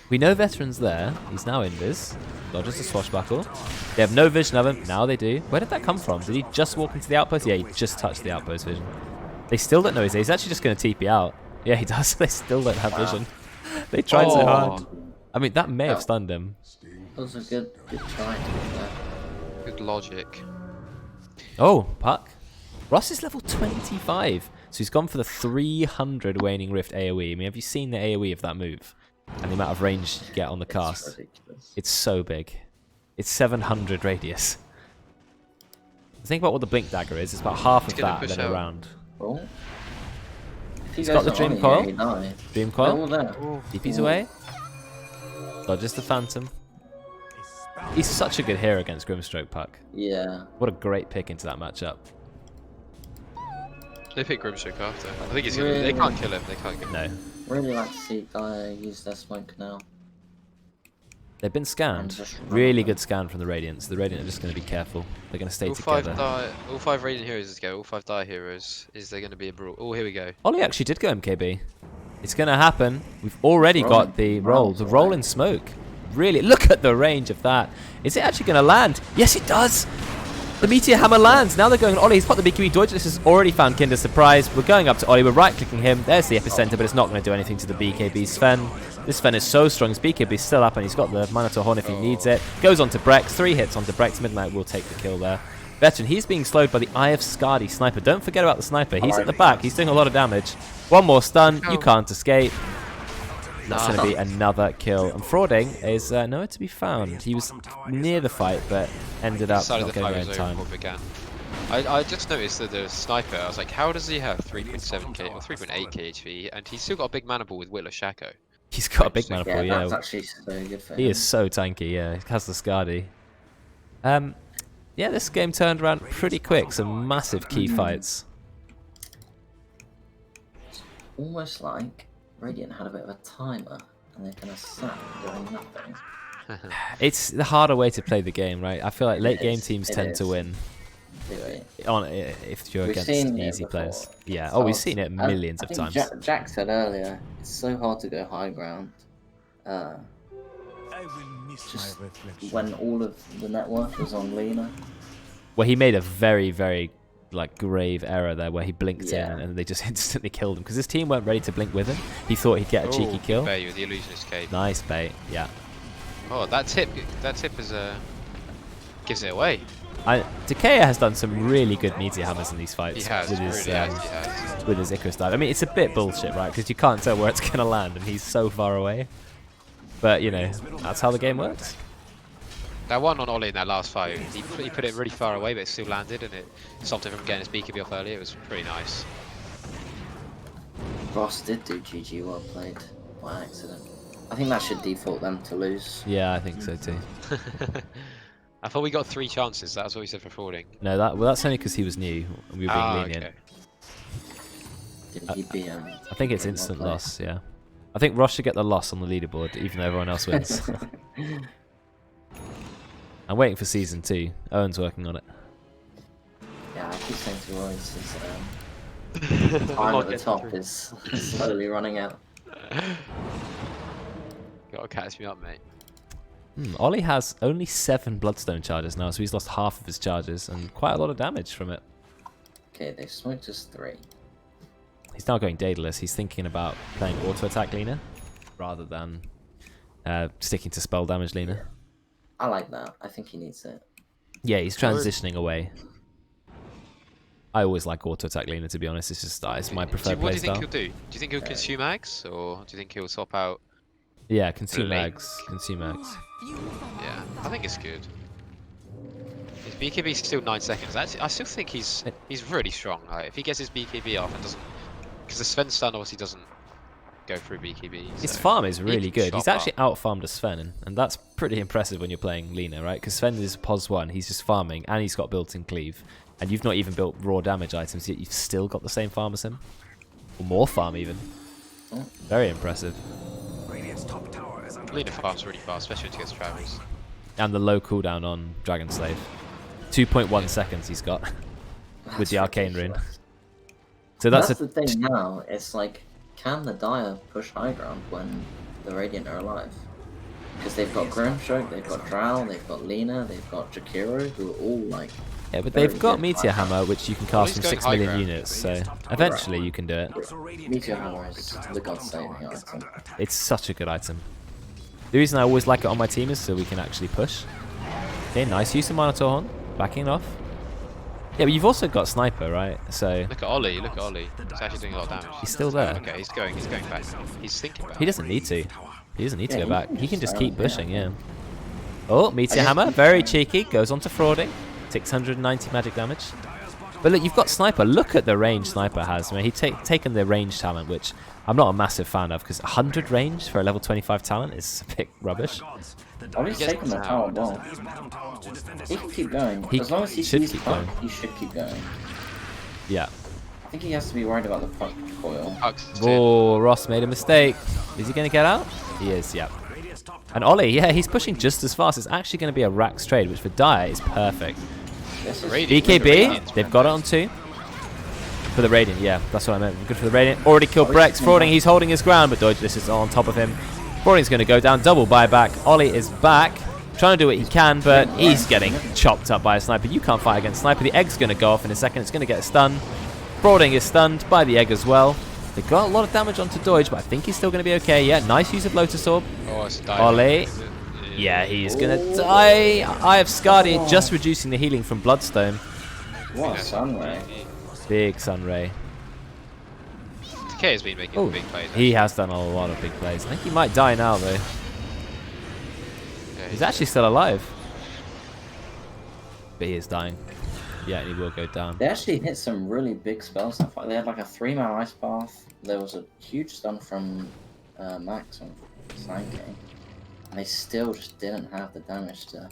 We know Veteran's there. He's now invis. Dodges a swashbuckle. They have no vision of him. Now they do. Where did that come from? Did he just walk into the outpost? Yeah, he just touched the outpost vision. They still don't know he's there. He's actually just going to TP out. Yeah, he does. They still don't have vision. They tried so hard. I mean, that may have stunned him. was a good try to be fair. Good logic. Oh, Puck. Ross is level 25. So he's gone for the 300 Waning Rift AoE. I mean, have you seen the AoE of that move? And the amount of range you get on the cast. It's ridiculous. It's so big. It's 700 radius. Think about what the Blink Dagger is. It's about half of that and then around. Oh. If He's got the Dream Coil. Dream Coil. There. DP's away. Dodges the Phantom. He's such a good hero against Grimstroke, Puck. Yeah. What a great pick into that matchup. They pick Grimstroke after. I think he's gonna. They can't kill him. They can't kill him. No. Really like to see Decayer use their smoke now. They've been scanned. Really good scan from the Radiants. The Radiant are just going to be careful. They're going to stay together. All 5 Radiant heroes is go. All 5 Dire heroes. Is there going to be a brawl? Oh, here we go. Oli actually did go MKB. It's going to happen. We've already got the roll. The roll in smoke. Really, look at the range of that. Is it actually going to land? Yes, it does. The Meteor Hammer lands. Now they're going on Oli. He's popped the BKB. Doigelicious has already found Kinder Surprise. We're going up to Oli. We're right-clicking him. There's the epicenter, but it's not going to do anything to the BKB Sven. This Sven is so strong. His BKB's still up, and he's got the Minotaur Horn if he needs it. Goes on to Brexx. 3 hits onto Brexx. Midnight will take the kill there. Veteran, he's being slowed by the Eye of Skadi sniper. Don't forget about the sniper. He's at the back. He's doing a lot of damage. One more stun. You can't escape. That's going to be another kill. And Frawding is nowhere to be found. He was near the fight, but ended up not getting there in time. I just noticed that the sniper, I was like, how does he have 3.7k or 3.8k HP, and he's still got a big mana pool with Willow Shaco? He's got a big mana pool, yeah. That's actually so good for him. He is so tanky, yeah. He has the Skadi. Yeah, this game turned around pretty quick. Some massive key fights. Almost like Radiant had a bit of a timer, and they're kind of sat doing nothing. It's the harder way to play the game, right? I feel like late game teams tend to win. If you're against easy players. Yeah, oh, we've seen it millions of times. Jack said earlier, it's so hard to go high ground. Just when all of the network was on Lena. Well, he made a very, very grave error there where he blinked in and they just instantly killed him because his team weren't ready to blink with him. He thought he'd get a cheeky kill. Bait with the illusionist cape. Nice bait, yeah. Oh, that tip is gives it away. Decayer has done some really good meteor hammers in these fights. He has, with his Icarus dive. I mean, it's a bit bullshit, right? Because you can't tell where it's going to land and he's so far away. But, you know, that's how the game works. That one on Oli in that last fight, he put it really far away, but it still landed, and it stopped him from getting his BKB off earlier. It was pretty nice. Ross did do GG, well played, by accident. I think that should default them to lose. Yeah, I think so too. I thought we got 3 chances. That was what we said for Frawding. No, that's only because he was new and we were being lenient. Okay. Did he be, I think it's instant loss, yeah. I think Ross should get the loss on the leaderboard, even though everyone else wins. I'm waiting for Season 2. Owen's working on it. Yeah, I keep saying to Roidz, his time at the top is slowly running out. Gotta catch me up, mate. Oli has only 7 Bloodstone charges now, so he's lost half of his charges and quite a lot of damage from it. Okay, they've smoked us 3. He's now going Daedalus. He's thinking about playing auto-attack Lena rather than sticking to spell damage Lena. I like that. I think he needs it. Yeah, he's transitioning away. I always like auto-attack Lena, to be honest. It's just it's my preferred playstyle. What do you think he'll do? Do you think he'll consume Ags, or do you think he'll swap out? Yeah, consume Ags. Consume Ags. Yeah, I think it's good. His BKB is still 9 seconds. Actually, I still think he's really strong. Like, if he gets his BKB off and doesn't, because the Sven stun obviously doesn't go through BKB. His farm is really good. He's actually out-farmed a Sven, and that's pretty impressive when you're playing Lena, right? Because Sven is POS 1, he's just farming, and he's got built-in cleave. And you've not even built raw damage items, yet you've still got the same farm as him. Or more farm, even. Very impressive. Lena farms really fast, especially when he gets travels. And the low cooldown on Dragon Slave. 2.1 seconds he's got with the Arcane Rune. So that's the thing now. It's like, can the Dire push high ground when the Radiant are alive? Because they've got Grimstroke, they've got Drow, they've got Lena, they've got Jakiro, who are all like... Yeah, but they've got Meteor Hammer, which you can cast from 6 million units, so eventually you can do it. Meteor Hammer is the god-saving item. It's such a good item. The reason I always like it on my team is so we can actually push. Okay, nice use of Minotaur Horn. Backing off. Yeah, but you've also got Sniper, right? So Look at Oli. Look at Oli. He's actually doing a lot of damage. he's still there. Okay, he's going back. He's thinking back. He doesn't need to. He doesn't need to Yeah, go he back. can He can just just keep silence, pushing, yeah. Oh, Meteor Hammer. Very cheeky. Goes on to Frawding. 690 magic damage. But look, you've got Sniper. Look at the range Sniper has. I mean, he's taken the range talent, which I'm not a massive fan of, because 100 range for a level 25 talent is a bit rubbish. Ollie's taking the tower well. He can keep going. He As long as he should sees keep puck, going. he should keep going. Yeah. I think he has to be worried about the puck coil. Oh, Ross made a mistake. Is he going to get out? He is, yeah. And Oli, yeah, he's pushing just as fast. It's actually going to be a Rax trade, which for Dire is perfect. This is BKB, they've got it on 2. For the Radiant, yeah, that's what I meant. Good for the Radiant. Already killed Brexx. Frawding, he's holding his ground, but Doigelicious is on top of him. Frawding's going to go down, double buyback. Oli is back, trying to do what he can, but he's getting chopped up by a Sniper. You can't fight against Sniper. The egg's going to go off in a second. It's going to get a stun. Frawding is stunned by the egg as well. They got a lot of damage onto Doige, but I think he's still going to be okay. Yeah, nice use of Lotus Orb. Oh, it's Oli. Yeah, he's going to die. Eye of Skadi just reducing the healing from Bloodstone. What a sunray. Big Sunray. Decayer's been making big plays. He has done a lot of big plays. I think he might die now, though. Yeah, He's actually still alive. But he is dying. Yeah, and he will go down. They actually hit some really big spells. They had like a 3-man ice path. There was a huge stun from Max on 9k. And they still just didn't have the damage to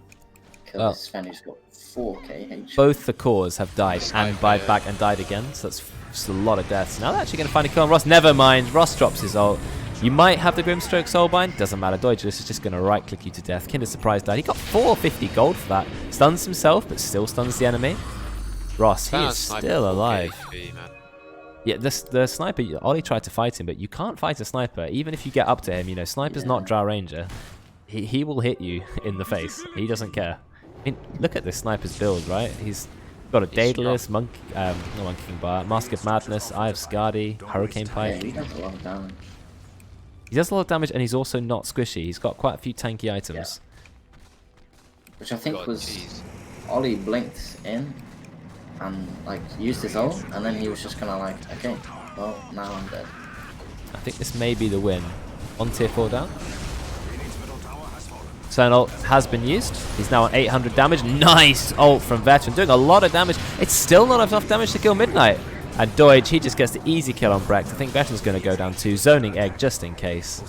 kill this Sven who's got 4k HP. Both the cores have died and buyback and died again, so that's just a lot of deaths. Now they're actually going to find a kill on Ross. Never mind, Ross drops his ult. You might have the Grimstroke Soulbind, doesn't matter. Doigelicious is just going to right click you to death. Kinder Surprise died. He got 450 gold for that. Stuns himself, but still stuns the enemy. Ross, he is still alive. Yeah, the sniper, Oli tried to fight him, but you can't fight a sniper. Even if you get up to him, you know, sniper's not Drow Ranger. He will hit you in the face. He doesn't care. I mean, look at this sniper's build, right? He's got a Daedalus, not Monkey King Bar, Mask of Madness, Eye of Skadi, Hurricane Pipe. Yeah, he does a lot of damage. He does a lot of damage, and he's also not squishy. He's got quite a few tanky items. Which I think was Oli blinked in and like used his ult, and then he was just kind of like, okay, well now I'm dead. I think this may be the win. On tier 4 down. Turn ult has been used. He's now on 800 damage. Nice ult from Veteran, doing a lot of damage. It's still not enough damage to kill Midnight. And Doige, he just gets the easy kill on Brexx. I think Veteran's going to go down too. Zoning Egg just in case.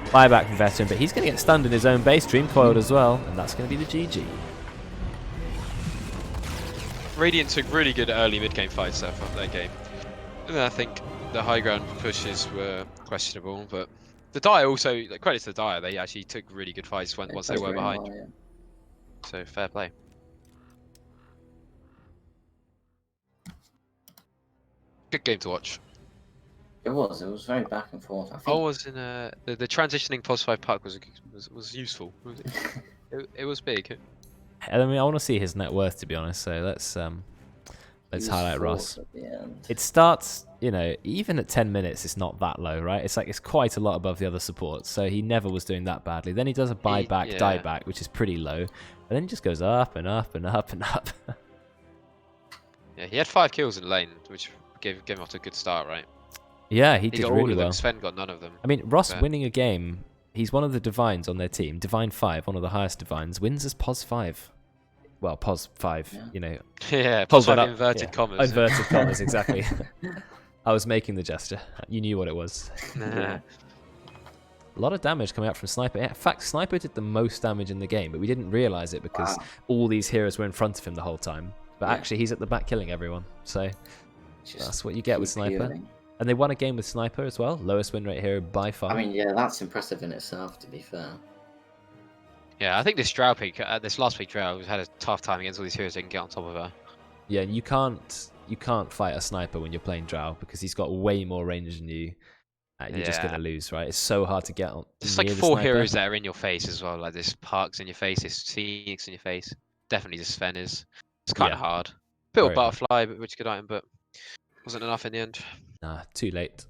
Buyback from Veteran, but he's going to get stunned in his own base. Dream coiled as well, and that's going to be the GG. Radiant took really good early mid-game fights there for their game. And I think the high ground pushes were questionable, but the Dire also, like, credit to the Dire, they actually took really good fights once they were behind. Well, yeah. So fair play. Good game to watch. It was very back and forth. I think I was in the transitioning +5 puck was useful. It was big. I mean, I want to see his net worth, to be honest. So let's highlight Ross. at the end. It starts, you know, even at 10 minutes, it's not that low, right? It's like it's quite a lot above the other supports. So he never was doing that badly. Then he does a buyback, dieback, which is pretty low, and then he just goes up and up and up and up. Yeah, he had 5 kills in lane, which gave him off to a good start, right? Yeah, he He did got all really of them. well. Sven got none of them. I mean, Ross winning a game. He's one of the divines on their team. Divine 5, one of the highest divines, wins as POS 5. Well, POS 5, you know. Yeah, Hold +5 that up. inverted commas. Inverted commas, exactly. I was making the gesture. You knew what it was. Nah. A lot of damage coming out from Sniper. In fact, Sniper did the most damage in the game, but we didn't realize it because all these heroes were in front of him the whole time. But actually, he's at the back killing everyone. So that's what you get with Sniper. Healing. And they won a game with Sniper as well. Lowest win rate hero by far. I mean, yeah, that's impressive in itself, to be fair. Yeah, I think this Drow pick, this last pick Drow, has had a tough time against all these heroes that can get on top of her. Yeah, you can't fight a Sniper when you're playing Drow because he's got way more range than you. You're just gonna lose, right? It's so hard to get on. There's like 4 heroes that are in your face as well. Like this Parks in your face, this Phoenix in your face. Definitely this Sven is. It's kind of hard. Bit of Very hard. Butterfly, which is a good item, but wasn't enough in the end. Nah, too late.